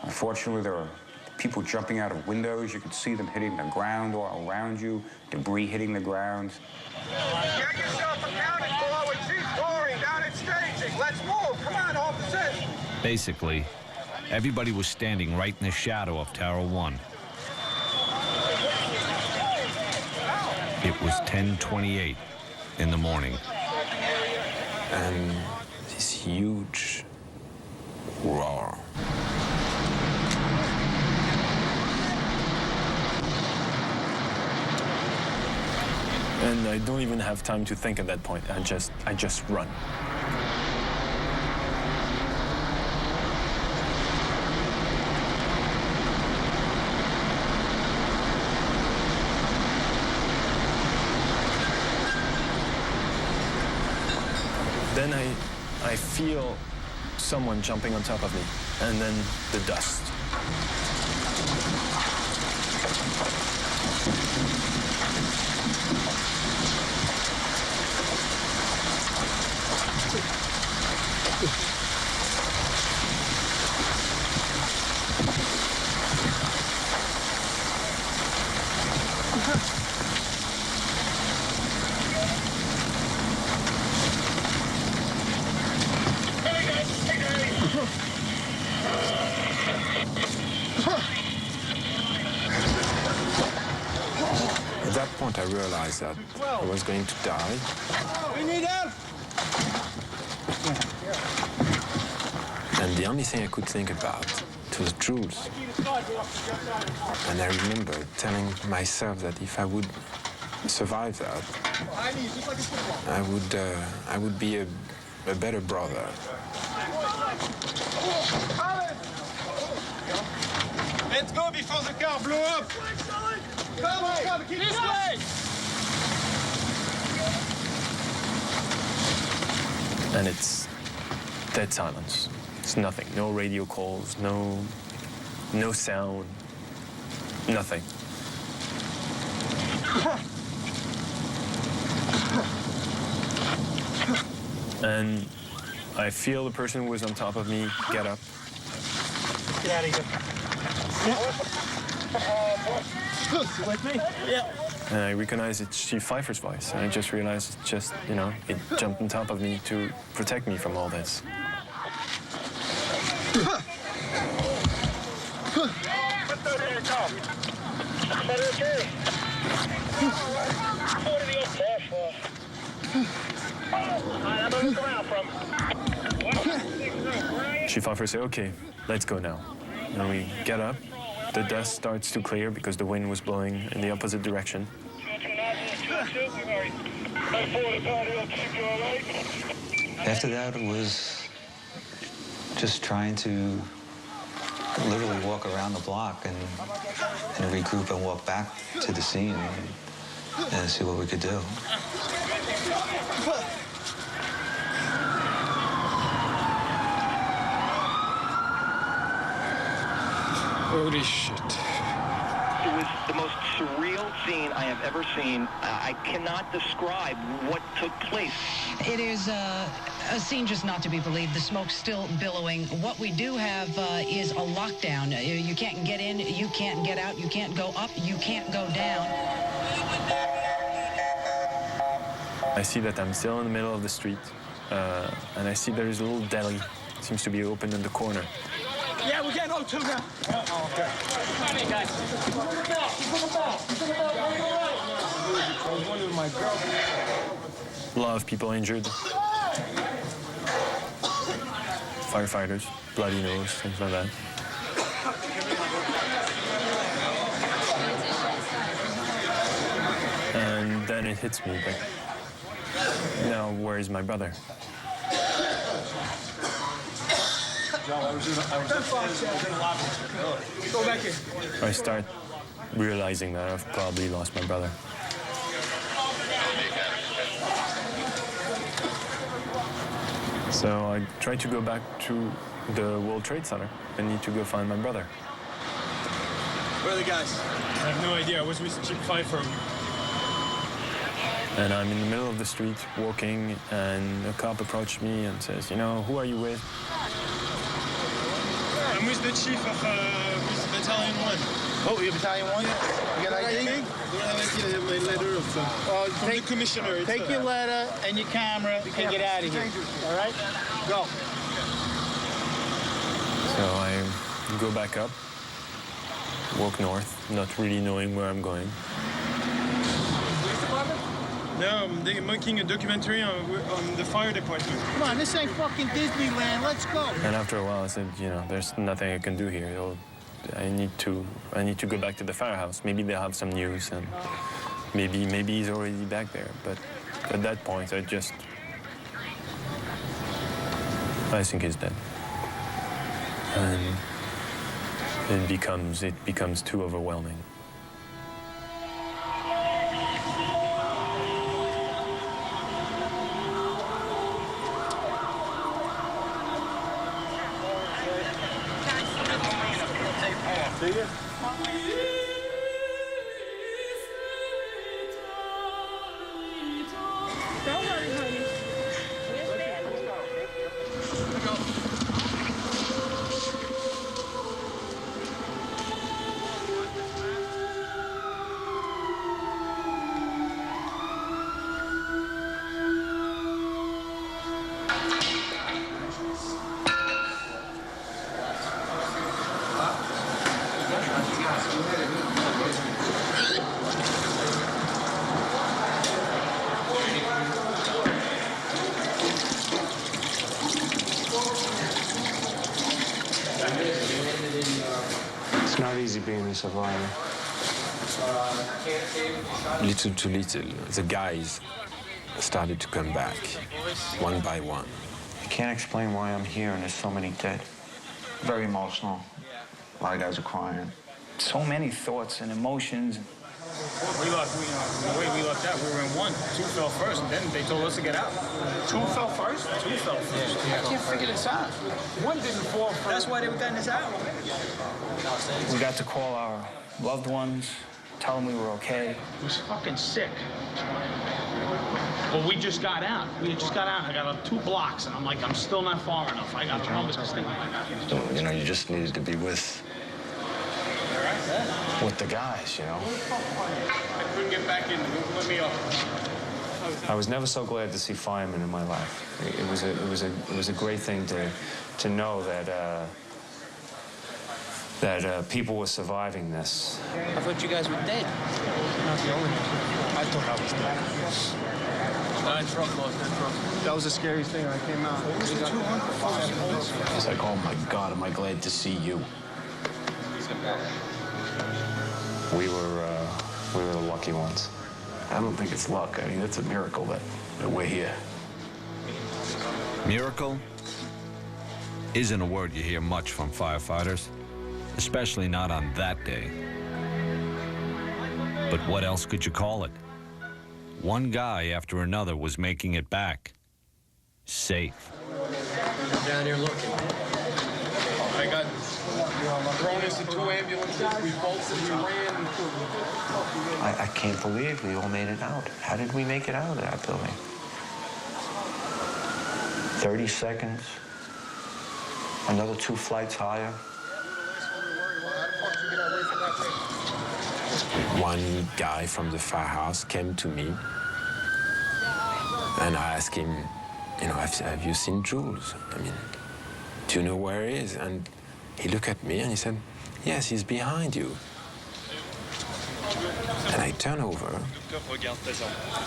Unfortunately, there were people jumping out of windows. You could see them hitting the ground all around you, debris hitting the ground. Get yourself accounted for with Chief Tory down at staging. Let's move. Come on, officers. Basically, everybody was standing right in the shadow of Tower 1. It was 10:28 in the morning. And this huge roar. And I don't even have time to think at that point. I just run. Then I feel someone jumping on top of me, and then the dust. At that point, I realized that I was going to die. We need help. And the only thing I could think about was Jules. And I remember telling myself that if I would survive that, I would be a better brother. Let's go before the car blow up. Come, keep this way. And it's dead silence. It's nothing. No radio calls, no sound, nothing. And I feel the person who was on top of me get up. Get out of here. You with me? Yeah. And I recognize it's Chief Pfeiffer's voice. And I just realized it's just, you know, it jumped on top of me to protect me from all this. Chief Pfeiffer said, okay, let's go now. And we get up. The dust starts to clear because the wind was blowing in the opposite direction. After that, it was just trying to literally walk around the block and regroup and walk back to the scene and see what we could do. Holy shit. It was the most surreal scene I have ever seen. I cannot describe what took place. It is a scene just not to be believed. The smoke's still billowing. What we do have is a lockdown. You can't get in, you can't get out, you can't go up, you can't go down. I see that I'm still in the middle of the street, and I see there is a little deli. It seems to be open in the corner. Yeah, we're getting O2 now. Oh, okay. Come on, guys. I was wondering my girl. A lot of people injured. Firefighters, bloody nose, things like that. it hits me, but now where is my brother? Go back here. I start realizing that I've probably lost my brother. So I try to go back to the World Trade Center. I need to go find my brother. Where are the guys? I have no idea. I was with Chief Pfeiffer. And I'm in the middle of the street walking, and a cop approached me and says, you know, who are you with? I'm with the chief of with Battalion 1. Oh, you're Battalion 1? You got ID? Don't have ID. I have my letter from the commissioner. Take your letter and your camera and get out of here. All right? Go. So I go back up, walk north, not really knowing where I'm going. No, they're making a documentary on the fire department. Come on, this ain't fucking Disneyland. Let's go. And after a while, I said, you know, there's nothing I can do here. I need to go back to the firehouse. Maybe they'll have some news, and maybe he's already back there. But at that point, I think he's dead. And it becomes too overwhelming. It's not easy being a survivor. Little to little, the guys started to come back, one by one. I can't explain why I'm here and there's so many dead. Very emotional. A lot of guys are crying. So many thoughts and emotions. The way we lucked out, we were in one. Two fell first, and then they told us to get out. Two fell first? Two fell first. I can't figure this out. One didn't fall first. That's why they were getting us out. We got to call our loved ones, tell them we were okay. He was fucking sick. Well, we just got out. We just got out. I got 2 blocks, and I'm like, I'm still not far enough. I got to run with this thing. You know, you just needed to be with the guys, you know. I couldn't get back in. Let me off. I was never so glad to see firemen in my life. It was a great thing to know that people were surviving this. I thought you guys were dead. Not the only one. I thought I was dead. 9 truck lost, 9 truck. That was the scariest thing when I came out. It was the 200. It's like, oh my God, am I glad to see you. We were the lucky ones. I don't think it's luck. I mean, it's a miracle that we're here. Miracle isn't a word you hear much from firefighters, especially not on that day. But what else could you call it? One guy after another was making it back, safe. Down here looking. I got thrown into 2 ambulances. We bolted, we ran. I can't believe we all made it out. How did we make it out of that building? 30 seconds. Another 2 flights higher. One guy from the firehouse came to me, and I asked him, you know, have you seen Jules? I mean, do you know where he is? And he looked at me and he said, yes, he's behind you. And I turned over,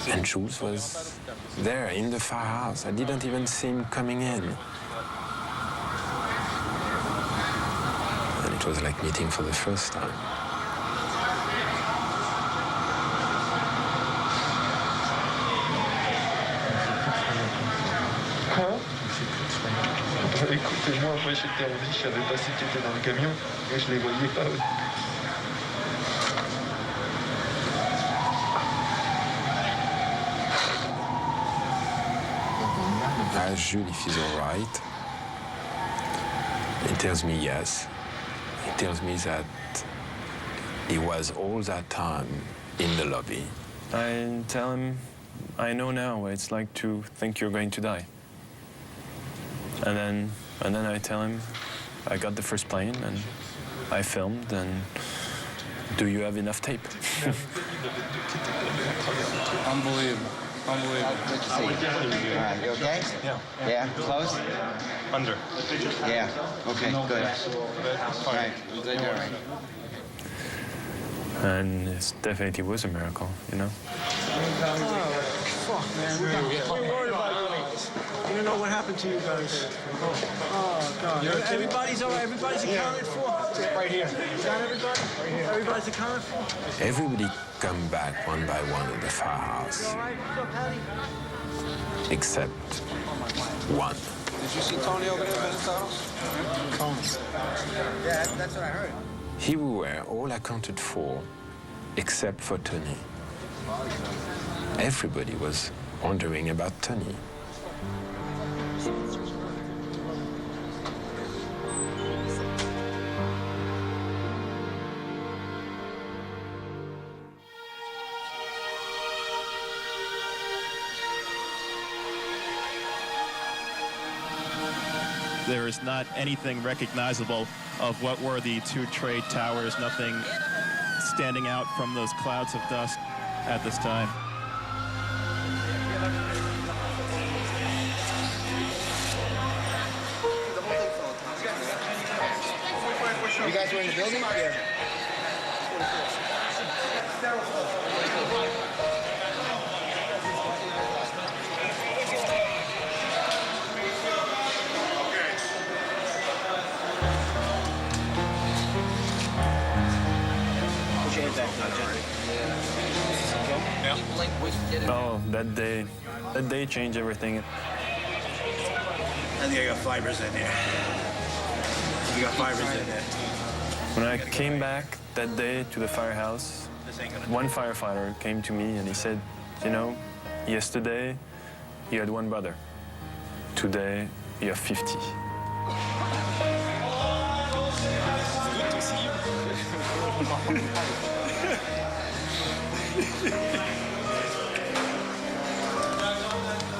and Jules was there in the firehouse. I didn't even see him coming in. And it was like meeting for the first time. Écoutez, moi, après, j'étais en vie, je savais pas si tu étais dans le camion, et je les voyais pas. I asked Jules if he's all right. He tells me yes. He tells me that he was all that time in the lobby. I tell him, I know now what it's like to think you're going to die. And then I tell him, I got the first plane and I filmed, and do you have enough tape? Unbelievable. Unbelievable. Good to see you. All right, you okay? Yeah. Yeah, close? Under. Yeah, okay, good. All right, good, all right. And it definitely was a miracle, you know? Fuck, man. We're worried about you. You don't know what happened to you guys. Oh, God. Everybody's all right. Everybody's accounted for. Right here. You got everybody? Right here. Everybody's accounted for. Everybody come back one by one in the firehouse, You all right? What's up, Patty? except one. Did you see Tony over there, Benetados? Tony. Yeah, that's what I heard. Here we were, all accounted for, except for Tony. Everybody was wondering about Tony. There is not anything recognizable of what were the two trade towers, nothing standing out from those clouds of dust at this time. You guys were in the building? Yeah. Oh, that day changed everything. I think I got fibers in there. You got fibers in there. When I came back that day to the firehouse, one firefighter came to me and he said, you know, yesterday you had one brother. Today you have 50.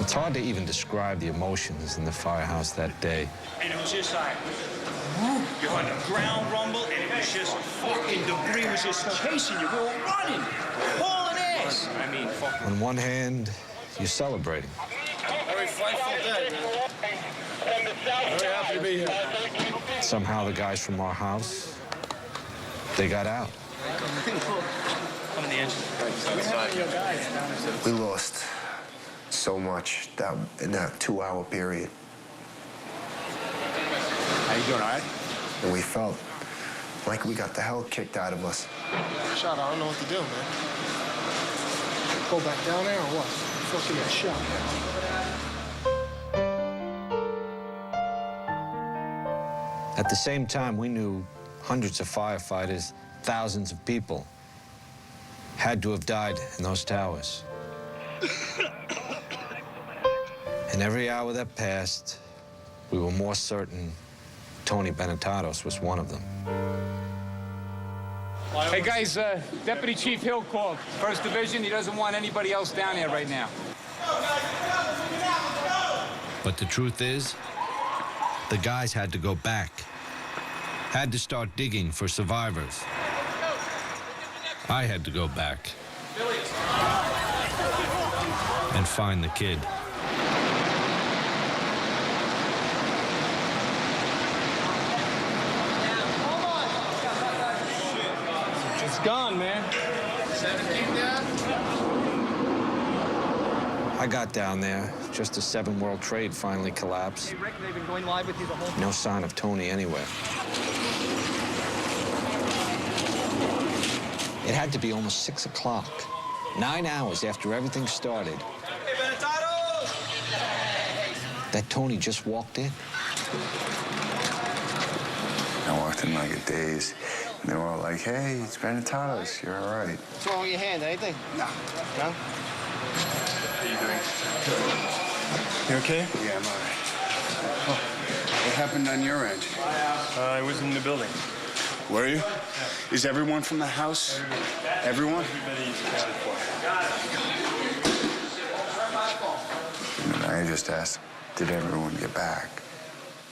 It's hard to even describe the emotions in the firehouse that day. And it was just like, you're on the ground rumble, and it was just fucking debris was just chasing you. We were running, hauling ass. I mean, fuck. On one hand, you're celebrating. Very frightful day, man. Very happy to be here. Somehow the guys from our house, they got out. Come in the engine. We lost so much in that 2-hour period. How you doing, all right? And we felt like we got the hell kicked out of us. Shot, I don't know what to do, man. Go back down there or what? Fucking get shot. At the same time, we knew hundreds of firefighters, thousands of people had to have died in those towers. And every hour that passed, we were more certain Tony Benetados was one of them. Hey, guys, Deputy Chief Hill called. 1st Division, he doesn't want anybody else down there right now. But the truth is, the guys had to go back, had to start digging for survivors. I had to go back and find the kid. It's gone, man. 17 down? I got down there just as 7 World Trade finally collapsed. Hey, Rick, they've been going live with you the whole No sign of Tony anywhere. It had to be almost 6 o'clock, 9 hours after everything started. Hey, Benetados! that Tony just walked in? I walked in like a daze, and they were all like, hey, it's Brandon Talos, you're all right. What's wrong with your hand, anything? No. No? How you doing? You okay? Yeah, I'm all right. Oh, what happened on your end? I was in the building. Were you? Is everyone from the house? Everyone? Everybody's accounted for. And I just asked, did everyone get back?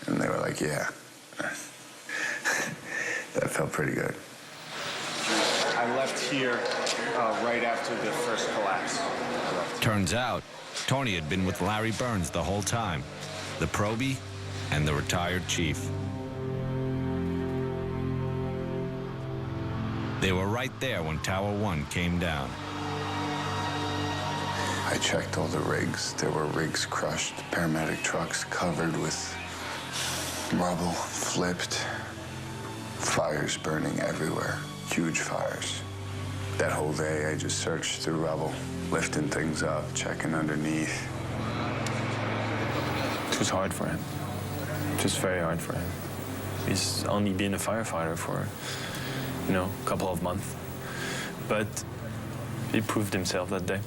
And they were like, yeah. That felt pretty good. I left here right after the first collapse. Turns out, Tony had been with Larry Burns the whole time, the probie and the retired chief. They were right there when Tower 1 came down. I checked all the rigs. There were rigs crushed, paramedic trucks covered with rubble, flipped, fires burning everywhere, huge fires. That whole day, I just searched through rubble, lifting things up, checking underneath. It was hard for him. Just very hard for him. He's only been a firefighter for, you know, a couple of months. But he proved himself that day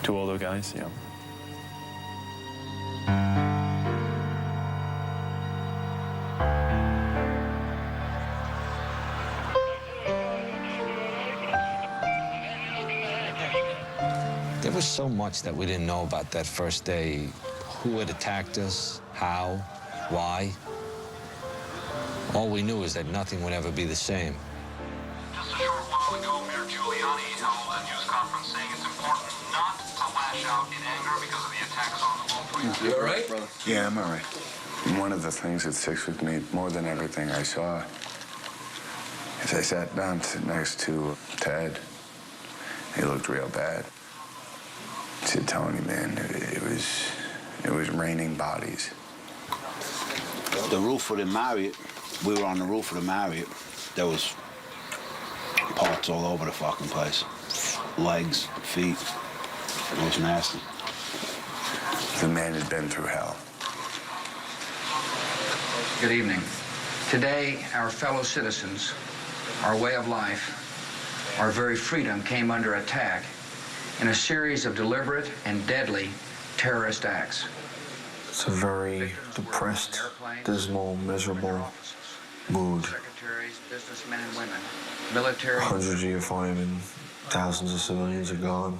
to all the guys, yeah. There was so much that we didn't know about that first day. Who had attacked us, how, why. All we knew is that nothing would ever be the same. Just a short while ago, Mayor Giuliani held a news conference saying it's important not to lash out in anger because of the attacks on the World Trade Center. You all right? Yeah, I'm all right. And one of the things that sticks with me more than everything I saw is I sat down next to Ted. He looked real bad. I said, Tony, man, it was raining bodies. The roof of the Marriott, we were on the roof of the Marriott. There was parts all over the fucking place. Legs, feet. It was nasty. The man had been through hell. Good evening. Today, our fellow citizens, our way of life, our very freedom came under attack in a series of deliberate and deadly terrorist acts. It's a very depressed, dismal, miserable mood. Secretaries, businessmen and women, military... Hundreds of your firemen, thousands of civilians are gone.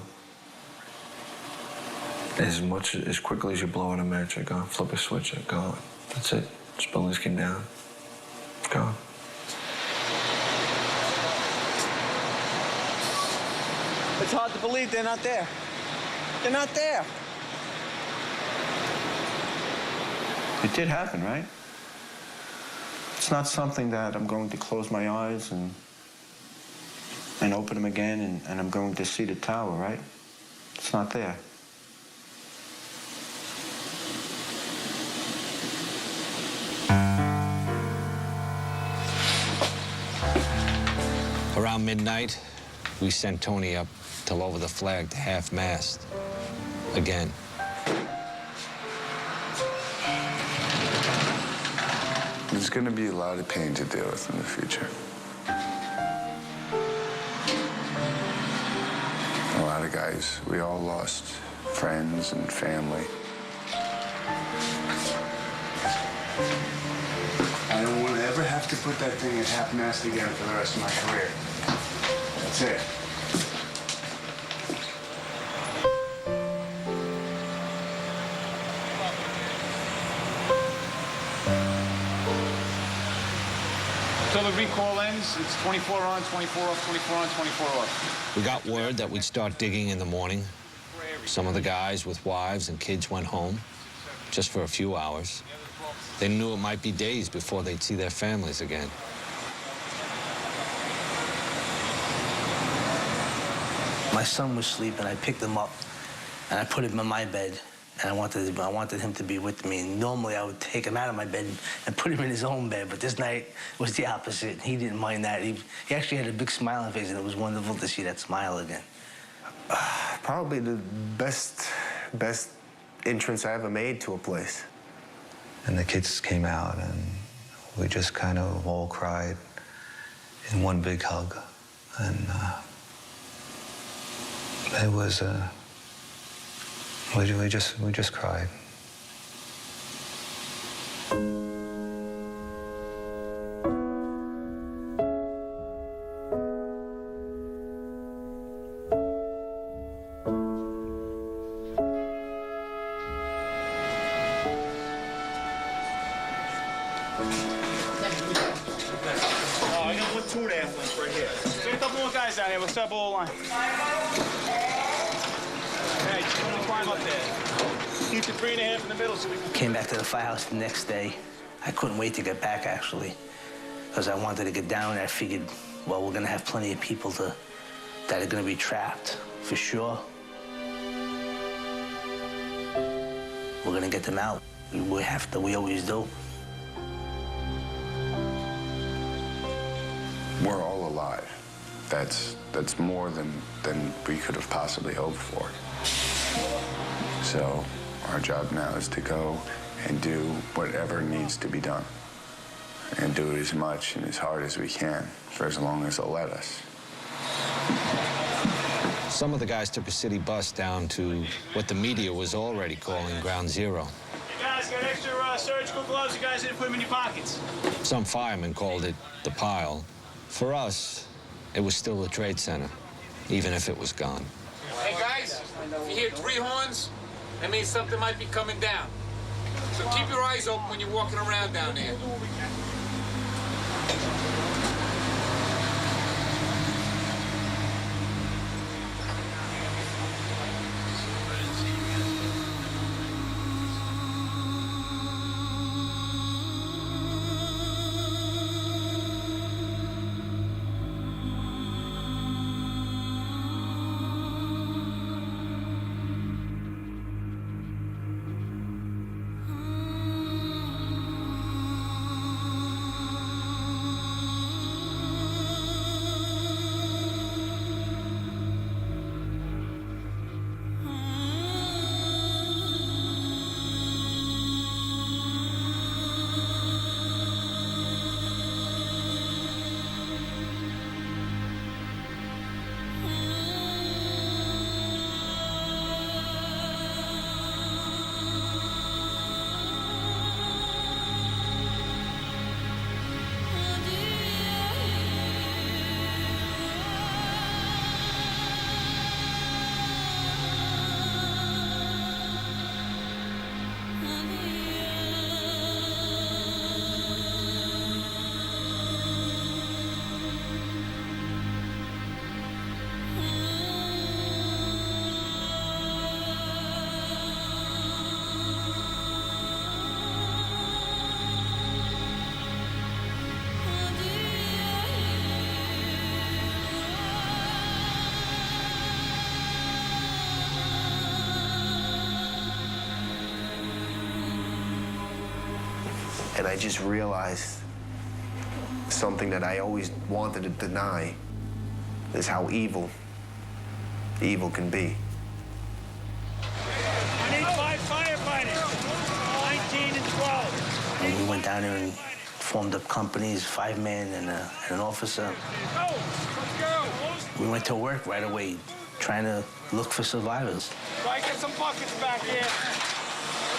As quickly as you blow out a match, they're gone. Flip a switch, they're gone. That's it. This buildings came down. Gone. It's hard to believe they're not there. They're not there. It did happen, right? It's not something that I'm going to close my eyes and open them again and I'm going to see the tower, right? It's not there. Around midnight, we sent Tony up to lower the flag to half-mast again. There's going to be a lot of pain to deal with in the future. A lot of guys, we all lost friends and family. I don't want to ever have to put that thing at half-mast again for the rest of my career. That's it. Until the recall ends, it's 24 on, 24 off, 24 on, 24 off. We got word that we'd start digging in the morning. Some of the guys with wives and kids went home, just for a few hours. They knew it might be days before they'd see their families again. My son was sleeping. I picked him up, and I put him in my bed. And I wanted him to be with me. And normally I would take him out of my bed and put him in his own bed. But this night was the opposite. He didn't mind that. He actually had a big smile on his face, and it was wonderful to see that smile again. Probably the best entrance I ever made to a place. And the kids came out, and we just kind of all cried in one big hug. And it was, we just cried. Oh, I got 1 2.5 lengths right here. There's a couple more guys down here. We'll start below the line. Hey, just want to climb up there. Keep the 3.5 in the middle so we can... Came back to the firehouse the next day. I couldn't wait to get back, actually, because I wanted to get down there. I figured, well, we're going to have plenty of people that are going to be trapped, for sure. We're going to get them out. We have to. We always do. We're all alive. That's more than we could have possibly hoped for. So our job now is to go and do whatever needs to be done, and do it as much and as hard as we can for as long as they'll let us. Some of the guys took a city bus down to what the media was already calling Ground Zero. You guys got extra surgical gloves? You guys didn't put them in your pockets. Some firemen called it the pile. For us, it was still a trade center, even if it was gone. Hey, guys, if you hear 3 horns, that means something might be coming down. So keep your eyes open when you're walking around down there. And I just realized something that I always wanted to deny, is how evil can be. I need 5 firefighters, 19 and 12. And we went down there and formed up companies, 5-man and an officer. We went to work right away, trying to look for survivors. Try to get some buckets back here.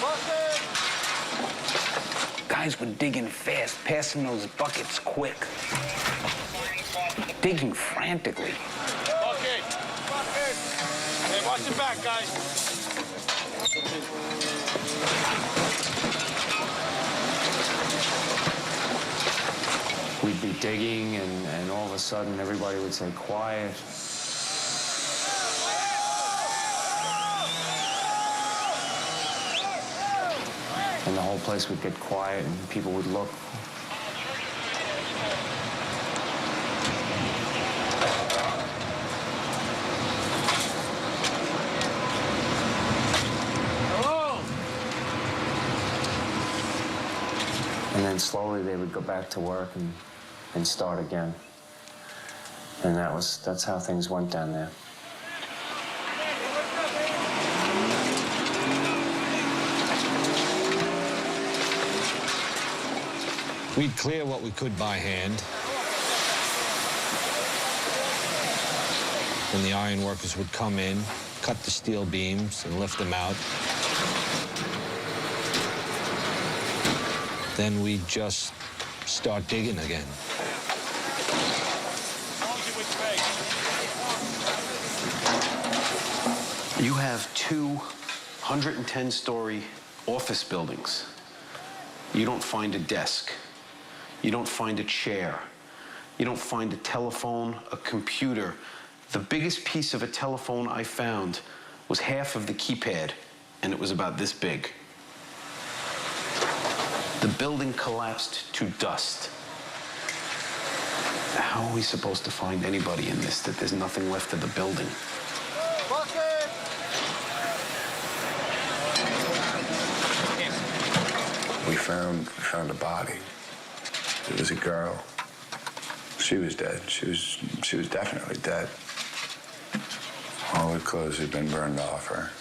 Buckets! Guys were digging fast, passing those buckets quick. Digging frantically. Bucket! Bucket! Hey, watch your back, guys. We'd be digging, and all of a sudden everybody would say, quiet. And the whole place would get quiet, and people would look. And then slowly they would go back to work and start again. And that's how things went down there. We'd clear what we could by hand. Then the iron workers would come in, cut the steel beams, and lift them out. Then we'd just start digging again. You have two 110-story office buildings. You don't find a desk. You don't find a chair. You don't find a telephone, a computer. The biggest piece of a telephone I found was half of the keypad, and it was about this big. The building collapsed to dust. How are we supposed to find anybody in this, that there's nothing left of the building? We found a body. It was a girl. She was dead. She was definitely dead. All her clothes had been burned off her.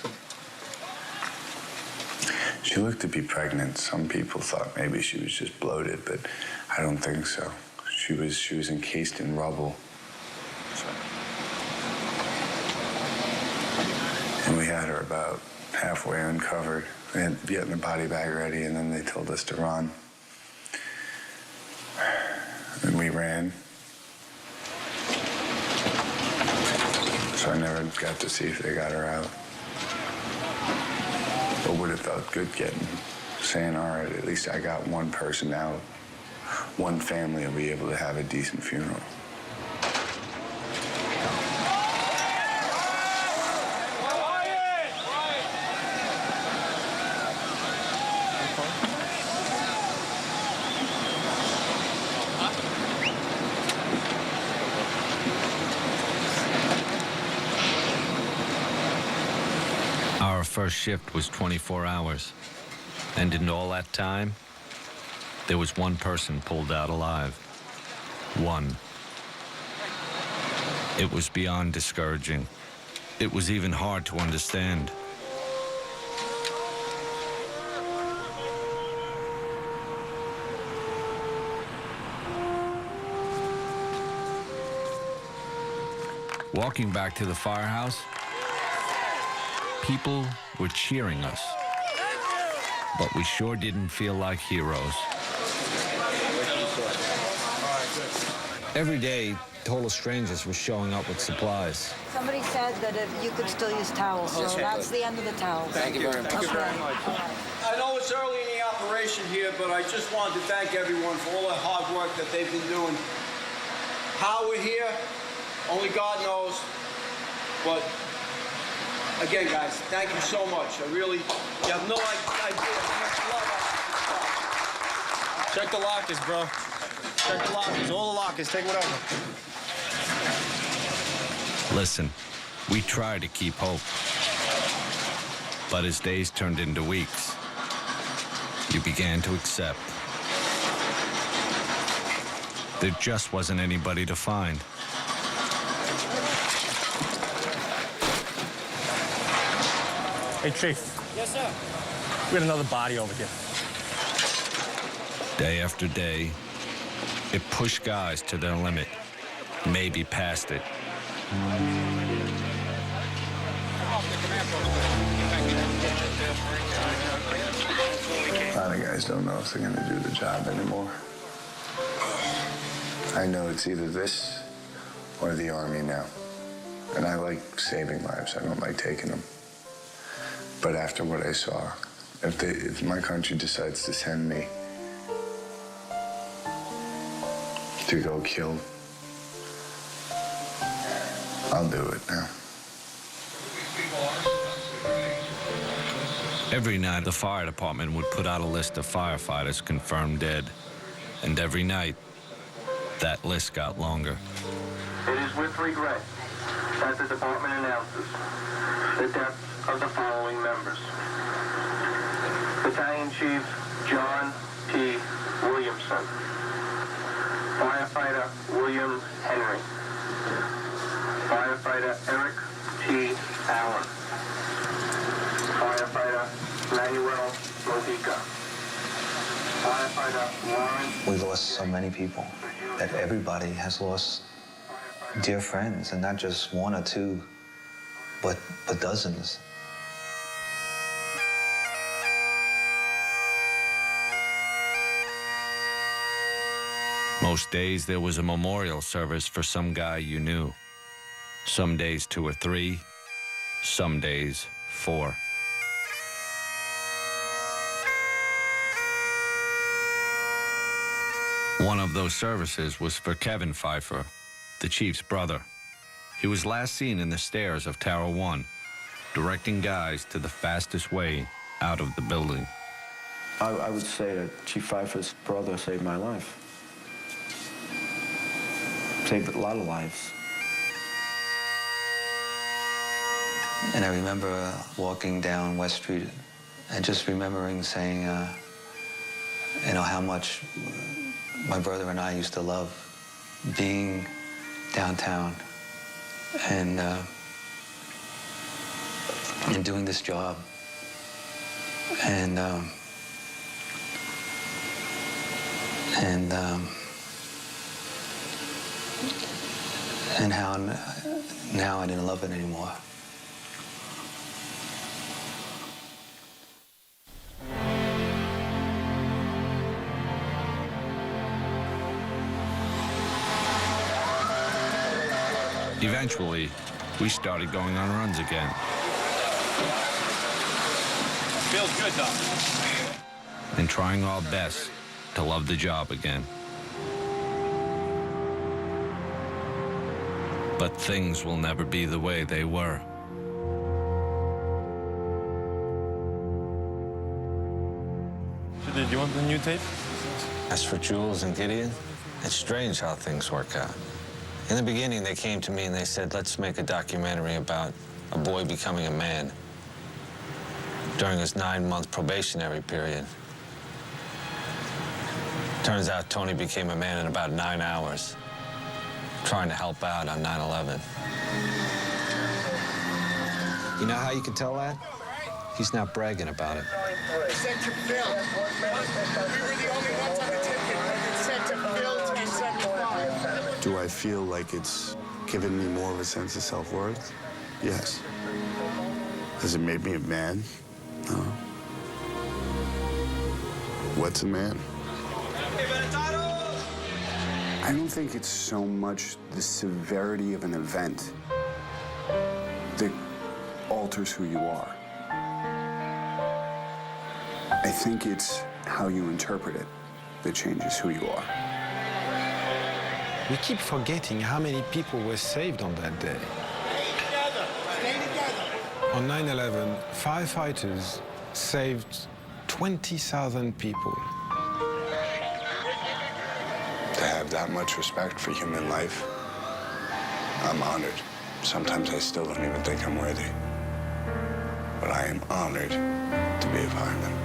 She looked to be pregnant. Some people thought maybe she was just bloated, but I don't think so. She was encased in rubble. And we had her about halfway uncovered. We had getting the body bag ready, and then they told us to run. And we ran. So I never got to see if they got her out. But would have felt good saying, all right, at least I got one person out. One family will be able to have a decent funeral. Our first shift was 24 hours. And in all that time, there was one person pulled out alive. One. It was beyond discouraging. It was even hard to understand. Walking back to the firehouse, people were cheering us. But we sure didn't feel like heroes. Every day, total strangers were showing up with supplies. Somebody said that if you could still use towels, so that's the end of the towels. Thank you very much. I know it's early in the operation here, but I just wanted to thank everyone for all the hard work that they've been doing. How we're here, only God knows. But again, guys, thank you so much. You have no idea how much love I have. Check the lockers, bro. Check the lockers. All the lockers. Take whatever. Listen, we tried to keep hope. But as days turned into weeks, you began to accept. There just wasn't anybody to find. Hey, Chief. Yes, sir. We got another body over here. Day after day, it pushed guys to their limit, maybe past it. A lot of guys don't know if they're gonna do the job anymore. I know it's either this or the Army now. And I like saving lives. I don't like taking them. But after what I saw, if my country decides to send me to go kill, I'll do it now. Every night, the fire department would put out a list of firefighters confirmed dead. And every night, that list got longer. It is with regret that the department announces the deaths of the following members. Battalion Chief John P. Williamson. Firefighter William Henry. Firefighter Eric T. Allen. Firefighter Manuel Modica. Firefighter We lost so many people, that everybody has lost dear friends, and not just one or two, but dozens. Most days there was a memorial service for some guy you knew. Some days 2 or 3, some days 4. One of those services was for Kevin Pfeiffer, the chief's brother. He was last seen in the stairs of Tower 1, directing guys to the fastest way out of the building. I would say that Chief Pfeiffer's brother saved my life. Saved a lot of lives. And I remember walking down West Street and just remembering saying, how much my brother and I used to love being downtown and doing this job. And how now I didn't love it anymore. Eventually, we started going on runs again. Feels good, though. And trying our best to love the job again. But things will never be the way they were. Do you want the new tape? As for Jules and Gideon, it's strange how things work out. In the beginning, they came to me and they said, let's make a documentary about a boy becoming a man during his 9-month probationary period. Turns out Tony became a man in about 9 hours, trying to help out on 9/11. You know how you can tell that? He's not bragging about it. They sent to Phil. We were the only ones on the ticket. It sent to Phil to be 75. Do I feel like it's given me more of a sense of self-worth? Yes. Has it made me a man? No. What's a man? I don't think it's so much the severity of an event that alters who you are. I think it's how you interpret it that changes who you are. We keep forgetting how many people were saved on that day. On 9/11, firefighters saved 20,000 people. To have that much respect for human life, I'm honored. Sometimes I still don't even think I'm worthy. But I am honored to be a fireman.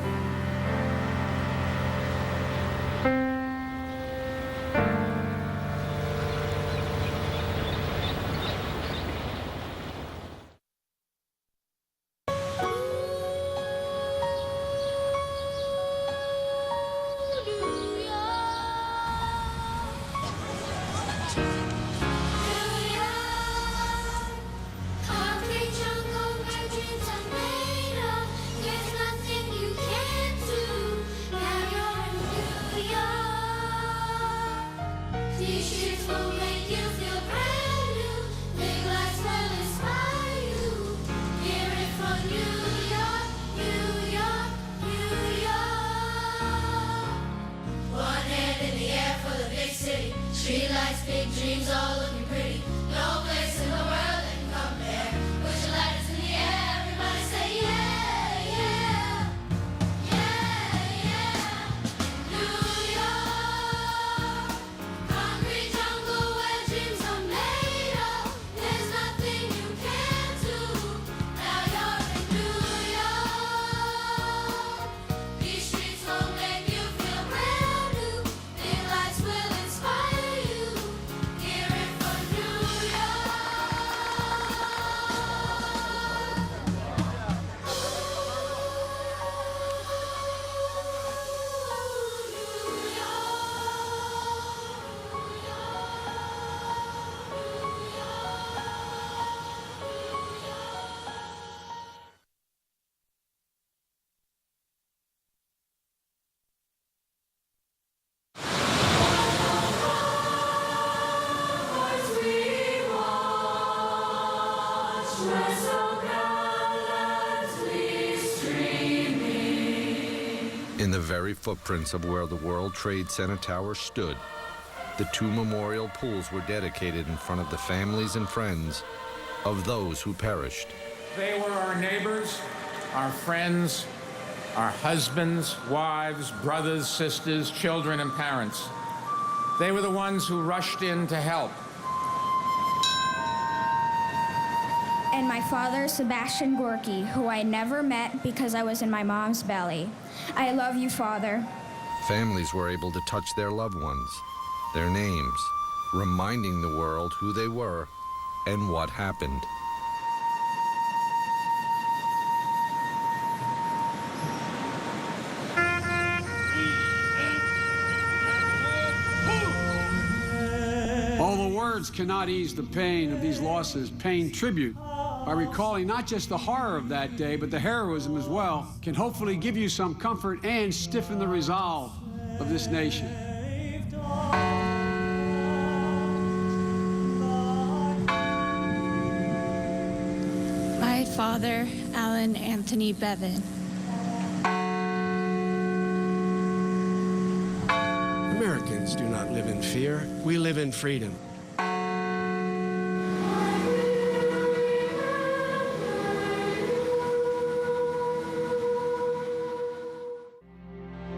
There's nothing you can't do. Now you're in New York. In the very footprints of where the World Trade Center tower stood, the 2 memorial pools were dedicated in front of the families and friends of those who perished. They were our neighbors, our friends, our husbands, wives, brothers, sisters, children, and parents. They were the ones who rushed in to help. And my father, Sebastian Gorky, who I never met because I was in my mom's belly. I love you, Father. Families were able to touch their loved ones, their names, reminding the world who they were and what happened. All the words cannot ease the pain of these losses. Paying tribute by recalling not just the horror of that day, but the heroism as well, can hopefully give you some comfort and stiffen the resolve of this nation. My father, Alan Anthony Bevan. Americans do not live in fear. We live in freedom.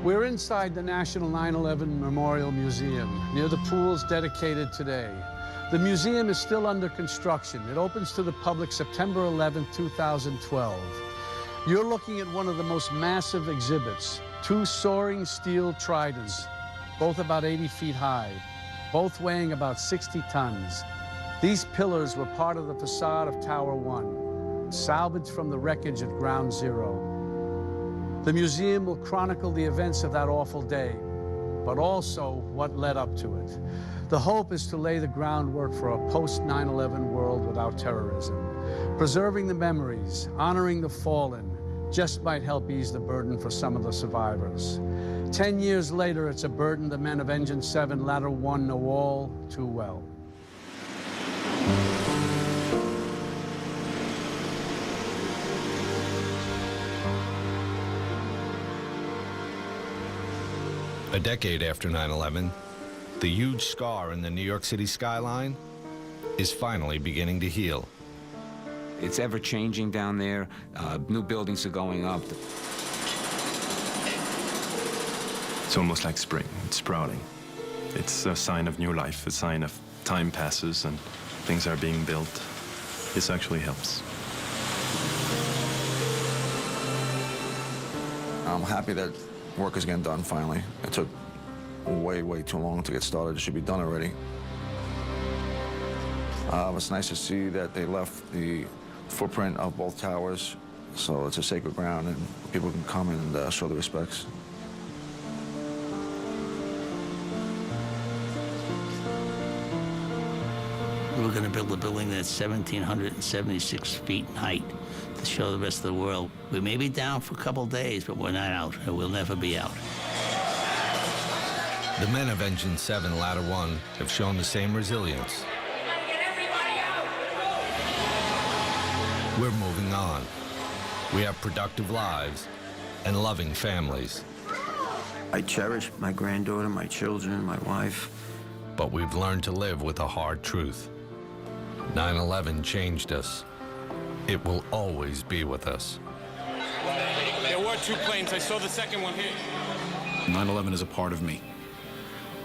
We're inside the National 9/11 Memorial Museum, near the pools dedicated today. The museum is still under construction. It opens to the public September 11, 2012. You're looking at one of the most massive exhibits, 2 soaring steel tridents, both about 80 feet high, both weighing about 60 tons. These pillars were part of the facade of Tower 1, salvaged from the wreckage at Ground Zero. The museum will chronicle the events of that awful day, but also what led up to it. The hope is to lay the groundwork for a post-9/11 world without terrorism. Preserving the memories, honoring the fallen, just might help ease the burden for some of the survivors. 10 years later, it's a burden the men of Engine 7 Ladder 1 know all too well. A decade after 9/11, the huge scar in the New York City skyline is finally beginning to heal. It's ever-changing down there. New buildings are going up. It's almost like spring. It's sprouting. It's a sign of new life, a sign of time passes and things are being built. This actually helps. I'm happy that work is getting done finally. It took way too long to get started. It should be done already. It's nice to see that they left the footprint of both towers, so it's a sacred ground and people can come and show their respects. We're going to build a building that's 1,776 feet in height to show the rest of the world. We may be down for a couple days, but we're not out, and we'll never be out. The men of Engine 7 Ladder 1 have shown the same resilience. We're moving on. We have productive lives and loving families. I cherish my granddaughter, my children, my wife. But we've learned to live with a hard truth. 9/11 changed us. It will always be with us. There were 2 planes. I saw the second one hit. 9/11 is a part of me.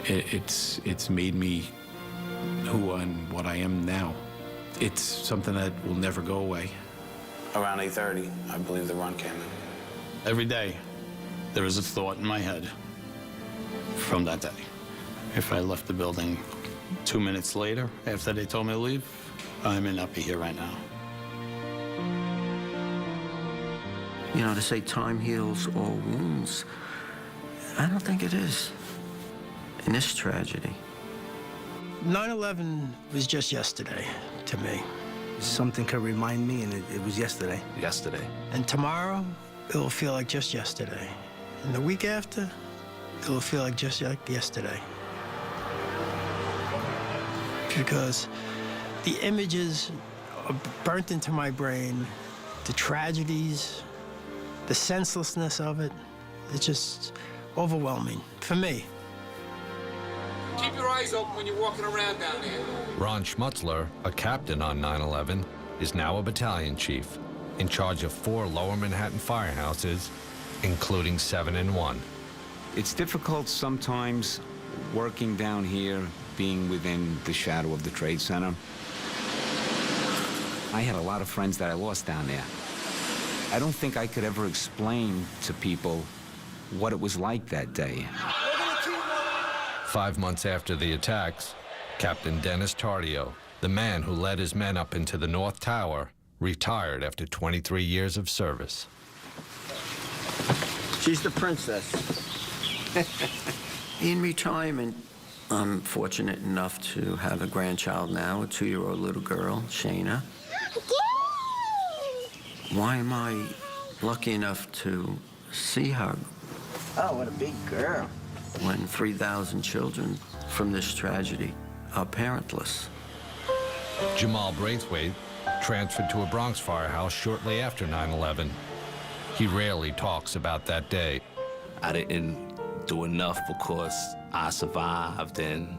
It's made me who and what I am now. It's something that will never go away. Around 8:30, I believe the run came in. Every day, there is a thought in my head from that day. If I left the building 2 minutes later, after they told me to leave, I may not be here right now. You know, to say time heals all wounds, I don't think it is. In this tragedy. 9/11 was just yesterday to me. Something could remind me, and it was yesterday. Yesterday. And tomorrow, it will feel like just yesterday. And the week after, it will feel like just like yesterday. Because the images are burnt into my brain, the tragedies, the senselessness of it, It's just overwhelming for me. Keep your eyes open when you're walking around down there. Ron Schmutzler, a captain on 9/11, is now a battalion chief, in charge of 4 lower Manhattan firehouses, including 7 in 1. It's difficult sometimes working down here, being within the shadow of the Trade Center. I had a lot of friends that I lost down there. I don't think I could ever explain to people what it was like that day. 5 months after the attacks, Captain Dennis Tardio, the man who led his men up into the North Tower, retired after 23 years of service. She's the princess. In retirement, I'm fortunate enough to have a grandchild now, a 2-year-old little girl, Shayna. Why am I lucky enough to see her? Oh, what a big girl. When 3,000 children from this tragedy are parentless. Jamal Braithwaite transferred to a Bronx firehouse shortly after 9/11. He rarely talks about that day. I didn't do enough because I survived and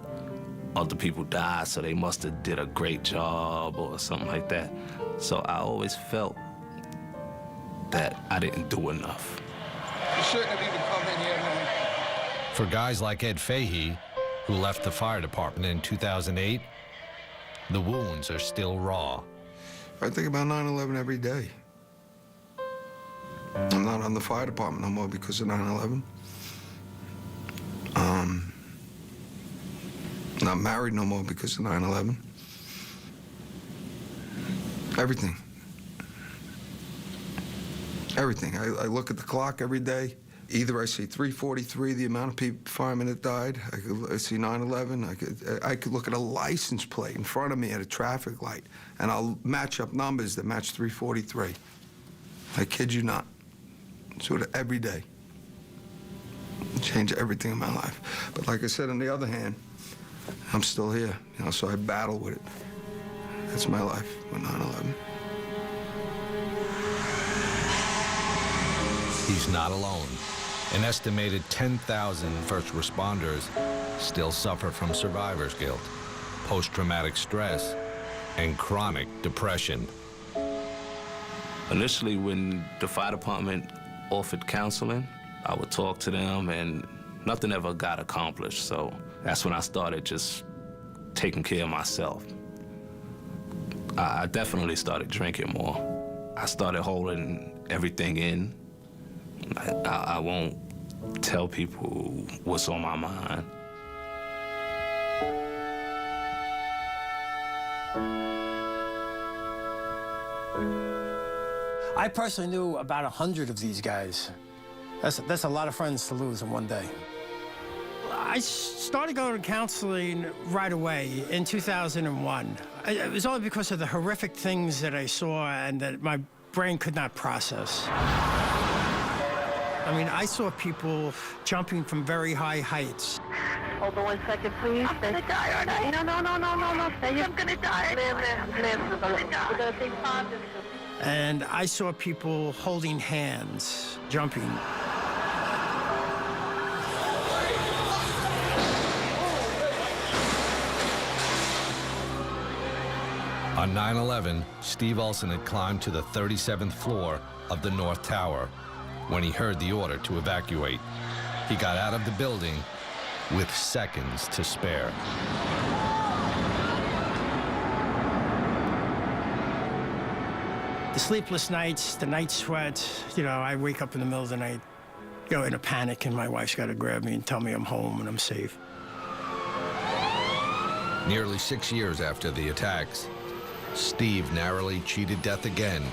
other people died, so they must have did a great job or something like that. So I always felt that I didn't do enough. You shouldn't have even come in here, man. For guys like Ed Fahey, who left the fire department in 2008, the wounds are still raw. I think about 9/11 every day. I'm not on the fire department no more because of 9/11. Not married no more because of 9/11. Everything. Everything. I look at the clock every day. Either I see 343, the amount of firemen that died. I see 9/11. I could look at a license plate in front of me at a traffic light, and I'll match up numbers that match 343. I kid you not. So every day. Change everything in my life. But like I said, on the other hand, I'm still here, so I battle with it. That's my life with 9/11. He's not alone. An estimated 10,000 first responders still suffer from survivor's guilt, post-traumatic stress, and chronic depression. Initially, when the fire department offered counseling, I would talk to them and nothing ever got accomplished. So that's when I started just taking care of myself. I definitely started drinking more. I started holding everything in. I won't tell people what's on my mind. I personally knew about 100 of these guys. That's a lot of friends to lose in one day. I started going to counseling right away in 2001. It was only because of the horrific things that I saw and that my brain could not process. I mean, I saw people jumping from very high heights. Hold on 1 second, please. I'm gonna die, aren't I? No. I'm gonna die. Ma'am, we're gonna think positive. And I saw people holding hands, jumping. On 9/11, Steve Olson had climbed to the 37th floor of the North Tower when he heard the order to evacuate. He got out of the building with seconds to spare. The sleepless nights, the night sweat, I wake up in the middle of the night, go in a panic, and my wife's got to grab me and tell me I'm home and I'm safe. Nearly 6 years after the attacks, Steve narrowly cheated death again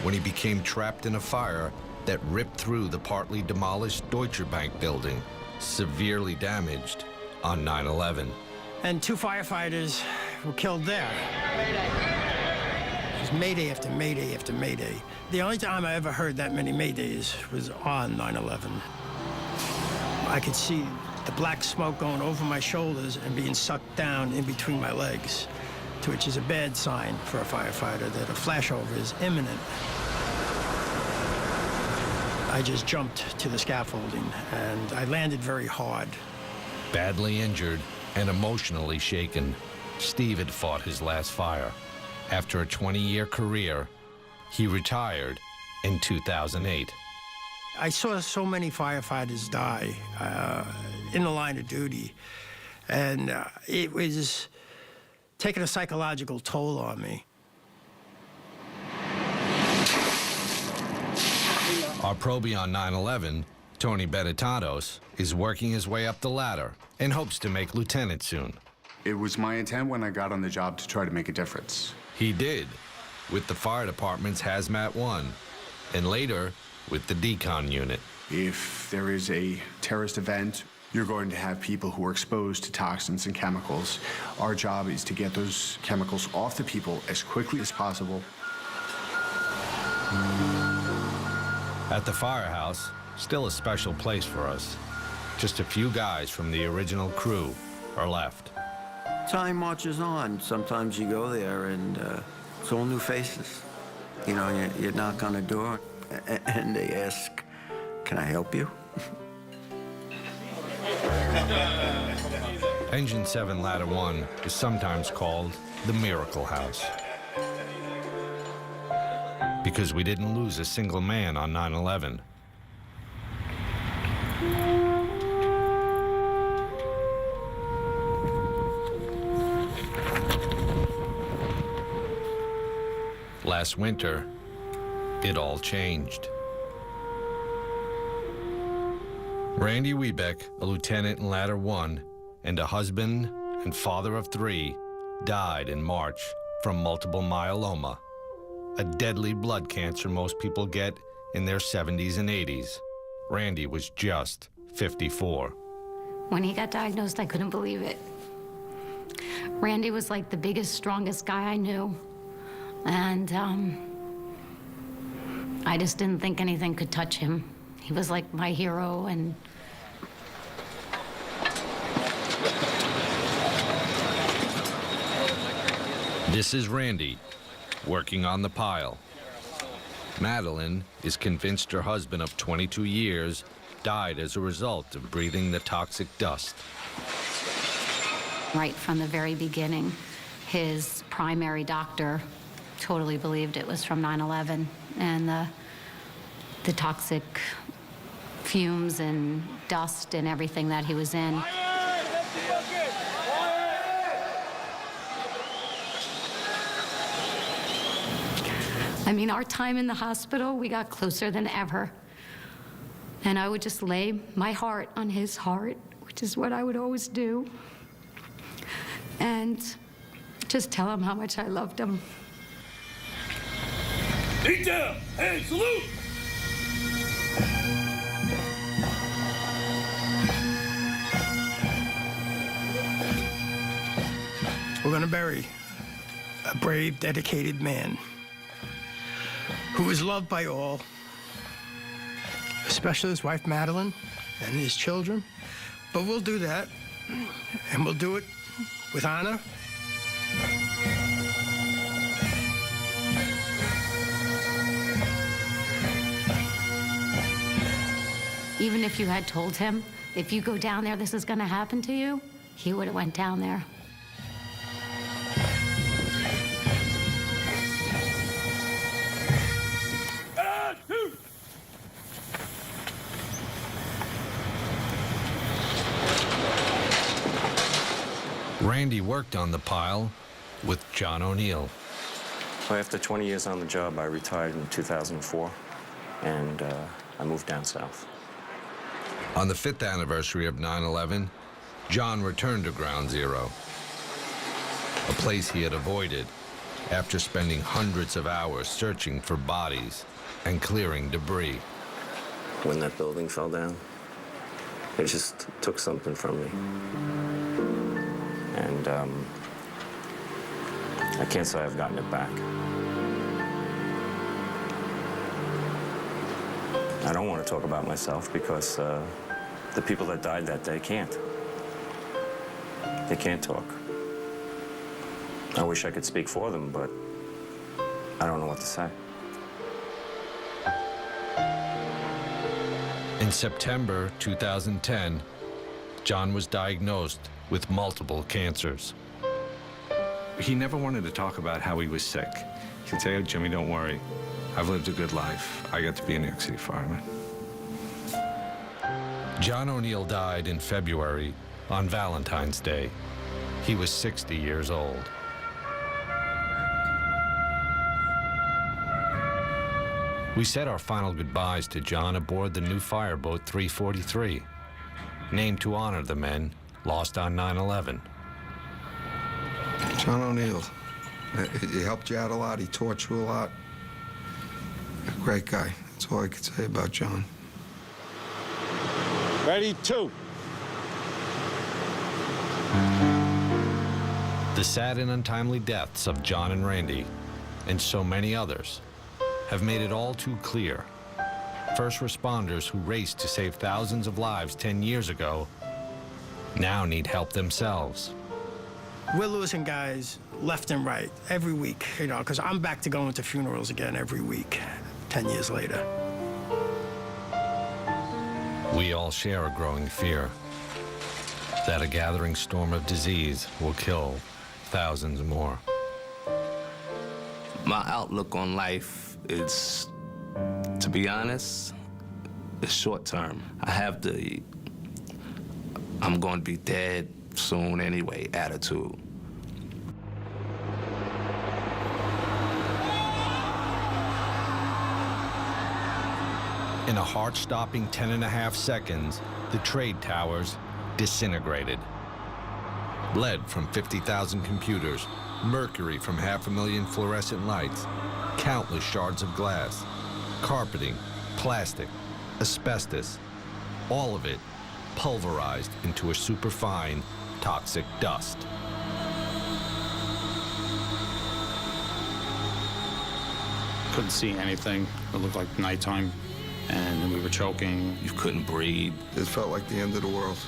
when he became trapped in a fire that ripped through the partly demolished Deutsche Bank building, severely damaged on 9/11. And 2 firefighters were killed there. It was Mayday after Mayday after Mayday. The only time I ever heard that many Maydays was on 9/11. I could see the black smoke going over my shoulders and being sucked down in between my legs, which is a bad sign for a firefighter that a flashover is imminent. I just jumped to the scaffolding, and I landed very hard. Badly injured and emotionally shaken, Steve had fought his last fire. After a 20-year career, he retired in 2008. I saw so many firefighters die in the line of duty, and it was taking a psychological toll on me. Our probie on 9/11, Tony Benetatos, is working his way up the ladder and hopes to make lieutenant soon. It was my intent when I got on the job to try to make a difference. He did, with the fire department's Hazmat 1, and later with the decon unit. If there is a terrorist event, you're going to have people who are exposed to toxins and chemicals. Our job is to get those chemicals off the people as quickly as possible. At the firehouse, still a special place for us. Just a few guys from the original crew are left. Time marches on. Sometimes you go there and it's all new faces. You know, you knock on the door and they ask, "Can I help you?" Engine 7 Ladder 1 is sometimes called the Miracle House. Because we didn't lose a single man on 9/11. Last winter, it all changed. Randy Wiebeck, a lieutenant in Ladder 1, and a husband and father of 3, died in March from multiple myeloma, a deadly blood cancer most people get in their 70s and 80s. Randy was just 54. When he got diagnosed, I couldn't believe it. Randy was like the biggest, strongest guy I knew. And I just didn't think anything could touch him. He was like my hero, and this is Randy, working on the pile. Madeline is convinced her husband of 22 years died as a result of breathing the toxic dust. right from the very beginning, his primary doctor totally believed it was from 9/11 and the toxic fumes and dust and everything that he was in. I mean, our time in the hospital, we got closer than ever. And I would just lay my heart on his heart, which is what I would always do, and just tell him how much I loved him. Eight down! Hey, salute! We're going to bury a brave, dedicated man who was loved by all, especially his wife, Madeline, and his children. But we'll do that, and we'll do it with honor. Even if you had told him, if you go down there, this is going to happen to you, he would have went down there. Randy worked on the pile with John O'Neill. Well, after 20 years on the job, I retired in 2004, and I moved down south. On the 5th anniversary of 9/11, John returned to Ground Zero, a place he had avoided after spending hundreds of hours searching for bodies and clearing debris. When that building fell down, it just took something from me. And I can't say I've gotten it back. I don't want to talk about myself because the people that died that day can't. They can't talk. I wish I could speak for them, but I don't know what to say. In September 2010, John was diagnosed with multiple cancers. He never wanted to talk about how he was sick. He'd say, "Oh, Jimmy, don't worry. I've lived a good life. I got to be a New York City fireman." John O'Neill died in February on Valentine's Day. He was 60 years old. We said our final goodbyes to John aboard the new fireboat 343, named to honor the men lost on 9/11. John O'Neill, he helped you out a lot. He taught you a lot. A great guy. That's all I could say about John. Ready, two. The sad and untimely deaths of John and Randy, and so many others, have made it all too clear. First responders who raced to save thousands of lives 10 years ago now need help themselves. We're losing guys left and right every week, you know, because I'm back to going to funerals again every week, 10 years later. We all share a growing fear that a gathering storm of disease will kill thousands more. My outlook on life is, to be honest, it's short term. I have the I'm going to be dead soon anyway attitude. In a heart-stopping 10.5 seconds, the trade towers disintegrated. Lead from 50,000 computers, mercury from 500,000 fluorescent lights, countless shards of glass, carpeting, plastic, asbestos, all of it pulverized into a superfine, toxic dust. Couldn't see anything. It looked like nighttime, and we were choking. You couldn't breathe. It felt like the end of the world.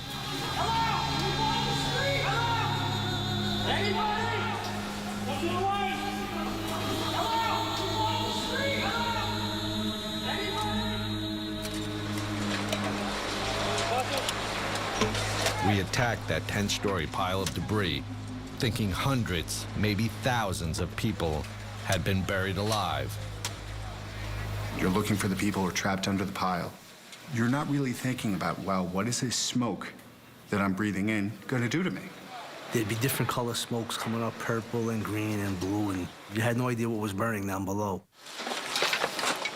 We attacked that 10-story pile of debris, thinking hundreds, maybe thousands of people had been buried alive. You're looking for the people who are trapped under the pile. You're not really thinking about, well, what is this smoke that I'm breathing in going to do to me? There'd be different color smokes coming up, purple and green and blue, and you had no idea what was burning down below.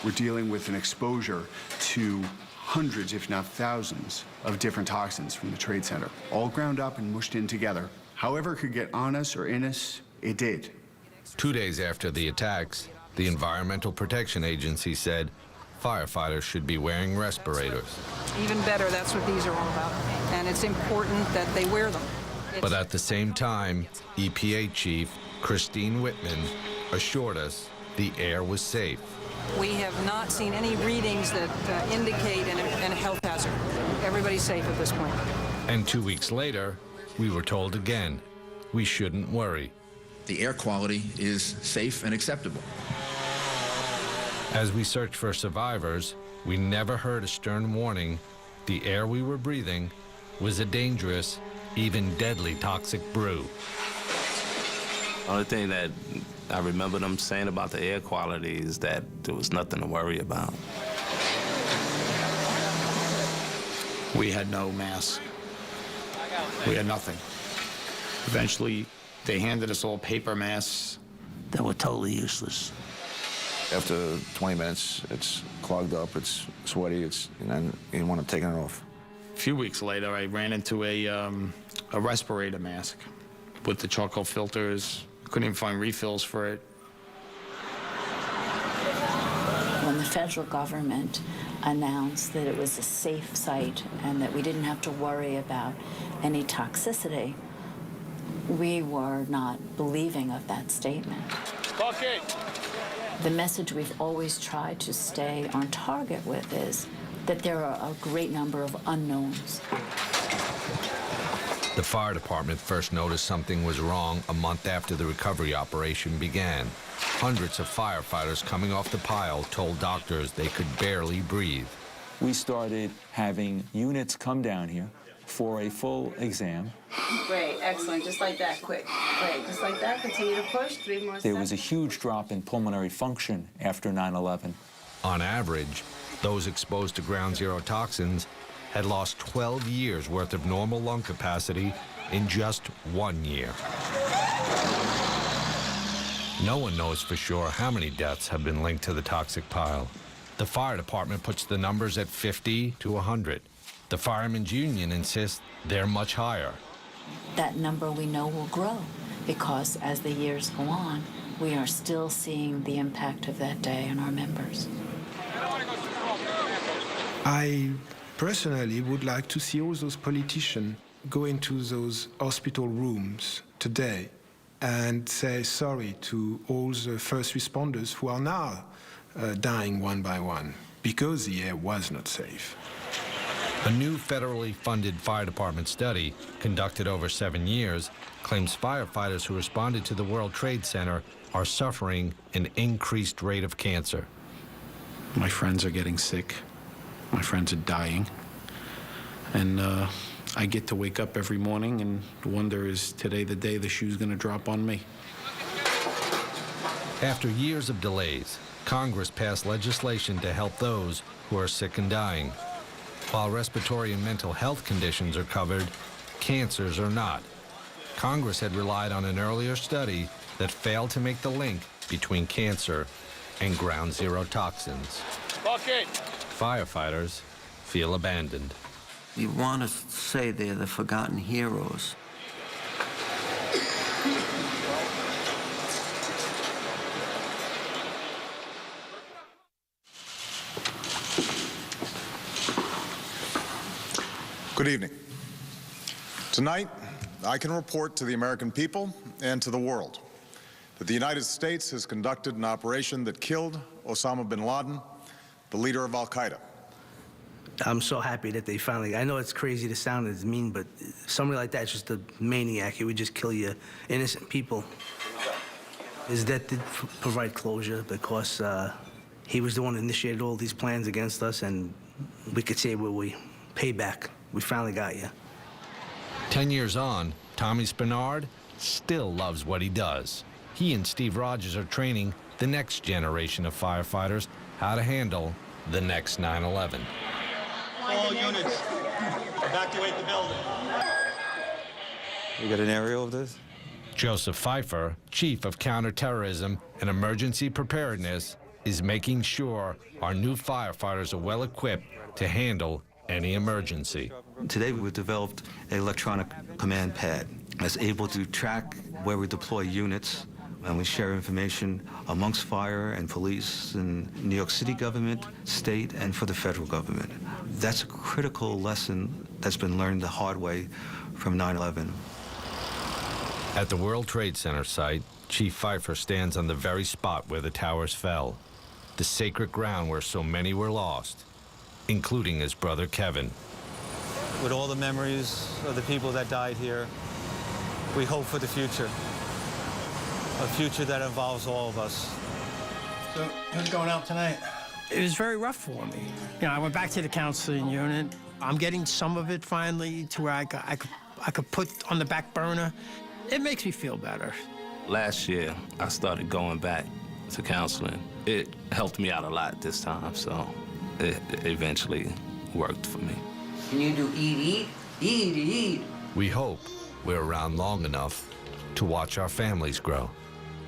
We're dealing with an exposure to hundreds, if not thousands, of different toxins from the Trade Center, all ground up and mushed in together. However it could get on us or in us, it did. 2 days after the attacks, the Environmental Protection Agency said firefighters should be wearing respirators. Even better, that's what these are all about. And it's important that they wear them. But at the same time, EPA Chief Christine Whitman assured us the air was safe. We have not seen any readings that indicate a health hazard. Everybody's safe at this point. And 2 weeks later, we were told again, we shouldn't worry. The air quality is safe and acceptable. As we searched for survivors, we never heard a stern warning the air we were breathing was a dangerous, even deadly toxic brew. The only thing that I remember them saying about the air quality is that there was nothing to worry about. We had no mask. We had nothing. Eventually, they handed us all paper masks. That were totally useless. After 20 minutes, it's clogged up, it's sweaty, and you want to take it off. A few weeks later, I ran into a respirator mask with the charcoal filters. Couldn't even find refills for it. When the federal government announced that it was a safe site and that we didn't have to worry about any toxicity, we were not believing of that statement. Bucket! The message we've always tried to stay on target with is that there are a great number of unknowns. The fire department first noticed something was wrong a month after the recovery operation began. Hundreds of firefighters coming off the pile told doctors they could barely breathe. we started having units come down here for a full exam. Great, excellent, just like that, quick. Great, just like that, continue to push, 3 more seconds. There was a huge drop in pulmonary function after 9/11. On average, those exposed to ground zero toxins had lost 12 years worth of normal lung capacity in just 1 year. No one knows for sure how many deaths have been linked to the toxic pile. The fire department puts the numbers at 50 to 100. The Firemen's Union insists they're much higher. That number we know will grow because as the years go on, we are still seeing the impact of that day on our members. I personally would like to see all those politicians go into those hospital rooms today and say sorry to all the first responders who are now dying one by one because the air was not safe. A new federally funded fire department study conducted over 7 years claims firefighters who responded to the World Trade Center are suffering an increased rate of cancer. My friends are getting sick. My friends are dying. And I get to wake up every morning and wonder, is today the day the shoe's going to drop on me? After years of delays, Congress passed legislation to help those who are sick and dying. While respiratory and mental health conditions are covered, cancers are not. Congress had relied on an earlier study that failed to make the link between cancer and ground zero toxins. Okay. Firefighters feel abandoned. You want to say they're the forgotten heroes. Good evening. Tonight, I can report to the American people and to the world that the United States has conducted an operation that killed Osama bin Laden, the leader of Al-Qaeda. I'm so happy that they finally, I know it's crazy to sound as mean, but somebody like that's just a maniac. He would just kill you innocent people. His death did provide closure because he was the one that initiated all these plans against us, and we could say, well, we paid back. We finally got you. 10 years on, Tommy Spinard still loves what he does. He and Steve Rogers are training the next generation of firefighters how to handle the next 9/11. All units, evacuate the building. You got an aerial of this? Joseph Pfeiffer, Chief of Counterterrorism and Emergency Preparedness, is making sure our new firefighters are well equipped to handle any emergency. Today we've developed an electronic command pad that's able to track where we deploy units, and we share information amongst fire and police and New York City government, state, and for the federal government. That's a critical lesson that's been learned the hard way from 9/11. At the World Trade Center site, Chief Pfeiffer stands on the very spot where the towers fell, the sacred ground where so many were lost, including his brother Kevin. With all the memories of the people that died here, we hope for the future. A future that involves all of us. So, who's going out tonight? It was very rough for me. You know, I went back to the counseling unit. I'm getting some of it finally to where I could put on the back burner. It makes me feel better. Last year, I started going back to counseling. It helped me out a lot this time, so it eventually worked for me. Can you do eat? We hope we're around long enough to watch our families grow.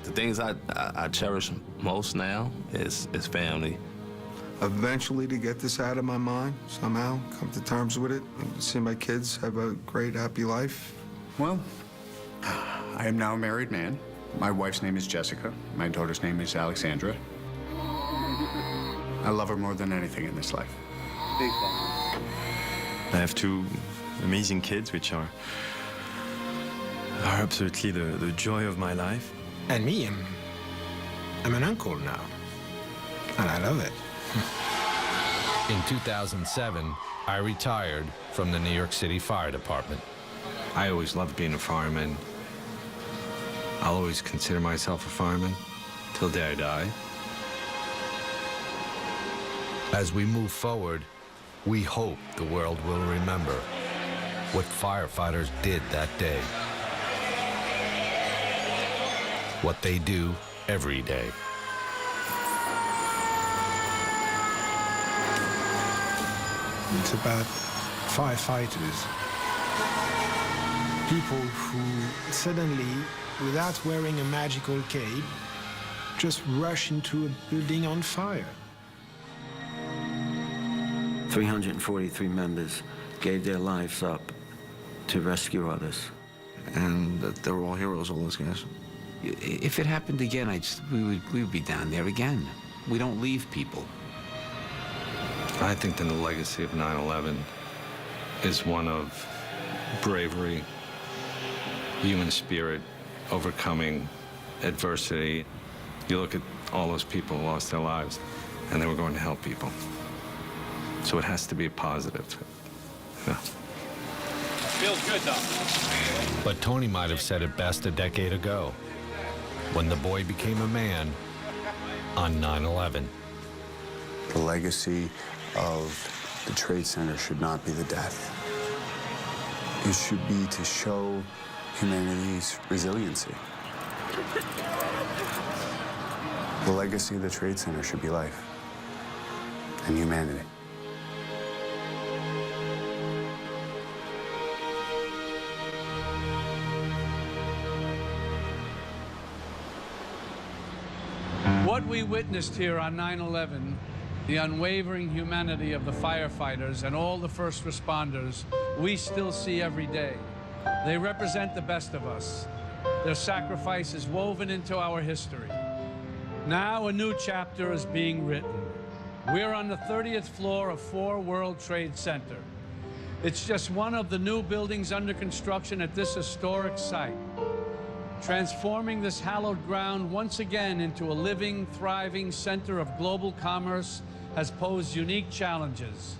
The things I cherish most now is family. Eventually to get this out of my mind, somehow, come to terms with it, and see my kids have a great, happy life. Well, I am now a married man. My wife's name is Jessica. My daughter's name is Alexandra. I love her more than anything in this life. Big fan. I have two amazing kids, which are absolutely the joy of my life. And me, I'm an uncle now, and I love it. In 2007, I retired from the New York City Fire Department. I always loved being a fireman. I'll always consider myself a fireman till the day I die. As we move forward, We hope the world will remember what firefighters did that day. What they do every day. It's about firefighters. People who suddenly, without wearing a magical cape, just rush into a building on fire. 343 members gave their lives up to rescue others. And they were all heroes, all those guys. If it happened again, we would be down there again. We don't leave people. I think that the legacy of 9/11 is one of bravery, human spirit, overcoming adversity. You look at all those people who lost their lives, and they were going to help people. So it has to be a positive. Yeah. Feels good, though. But Tony might have said it best a decade ago, when the boy became a man on 9/11. The legacy of the Trade Center should not be the death. It should be to show humanity's resiliency. The legacy of the Trade Center should be life and humanity. What we witnessed here on 9/11, the unwavering humanity of the firefighters and all the first responders, we still see every day. They represent the best of us. Their sacrifice is woven into our history. Now a new chapter is being written. We're on the 30th floor of 4 World Trade Center. It's just one of the new buildings under construction at this historic site. Transforming this hallowed ground once again into a living, thriving center of global commerce has posed unique challenges.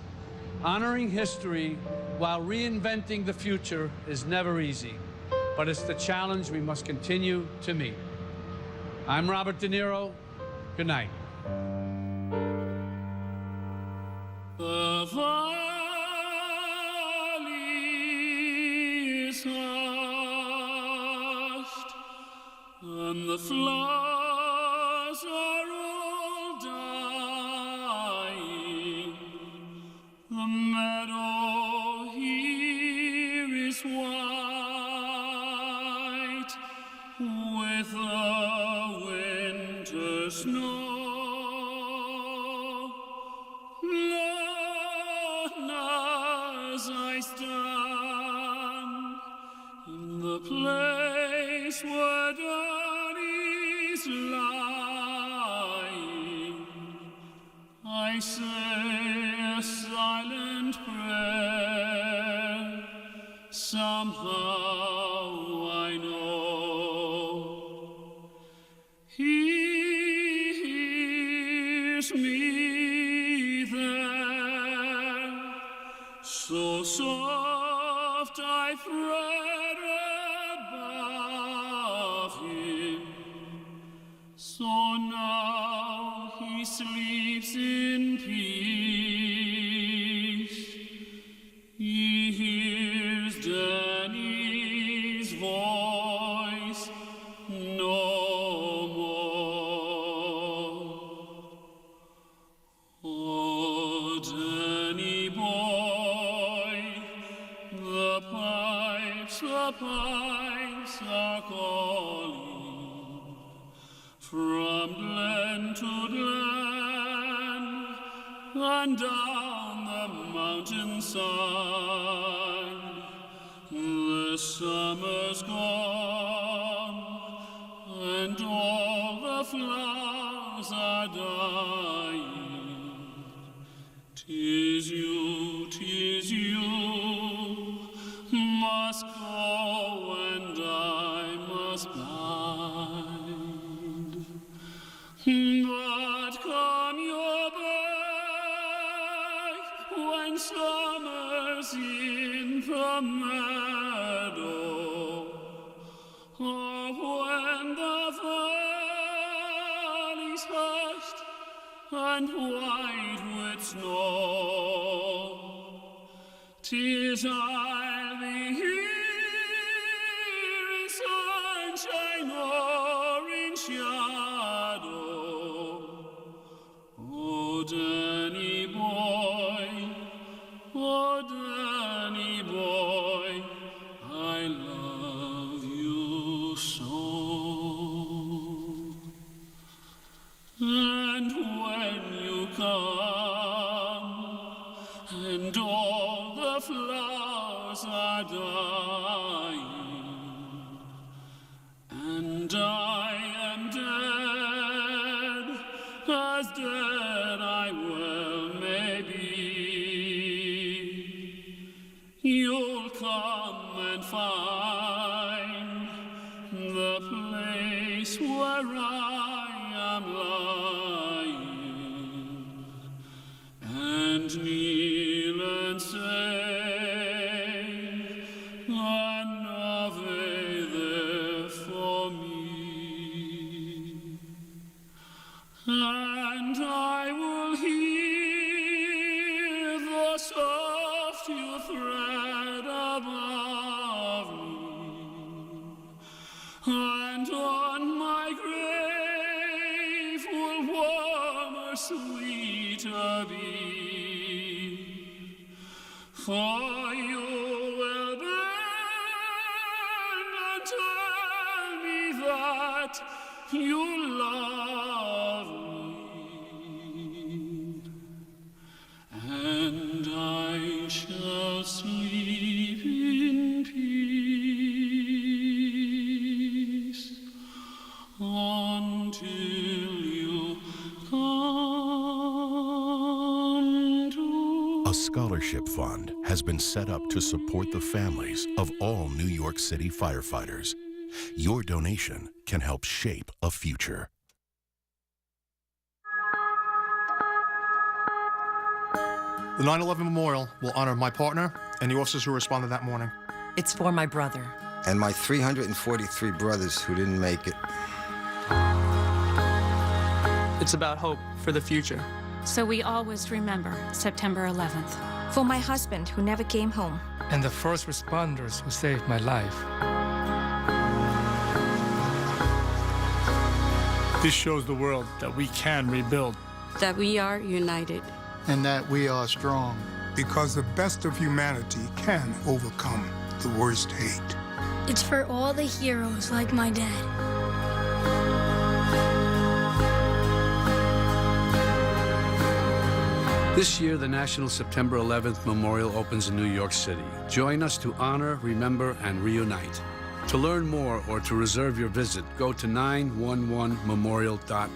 Honoring history while reinventing the future is never easy, but it's the challenge we must continue to meet. I'm Robert De Niro. Good night. The valley is hushed, and the flowers are all dying. The meadow here is white with the winter snow. Lord, as I stand in the place where Daddy's lying, I say a silent prayer. Somehow I know He hears me there. So soft I thread above him. So now he sleeps in peace. He hears Danny's voice no more. Oh, Danny boy, the pipes are calling from glen to glen and down the mountainside. The summer's gone and all the flowers are dying. 'Tis you must go and I must bide. But come your back when summer's in the meadow, or when the valley's hushed and white with snow. 'tis I'll be here in sunshine or in shadow. Oh, Danny boy, oh, Danny boy, I love you so. And when you come, and all the flowers are dying, and I am dead, as dead I well may be, you'll come and find the place where I am lying, and kneel and say an Ave there for me, and I will hear the soft you thread above me, and on my grave will warmer, sweeter be. For you will bend and tell me that you love me, and I shall sleep in peace until you come to. A scholarship fund has been set up to support the families of all New York City firefighters. Your donation can help shape a future. The 9/11 Memorial will honor my partner and the officers who responded that morning. It's for my brother. And my 343 brothers who didn't make it. It's about hope for the future. So we always remember September 11th. For my husband who never came home. And the first responders who saved my life. This shows the world that we can rebuild. That we are united. And that we are strong. Because the best of humanity can overcome the worst hate. It's for all the heroes like my dad. This year, the National September 11th Memorial opens in New York City. Join us to honor, remember, and reunite. To learn more or to reserve your visit, go to 911memorial.org.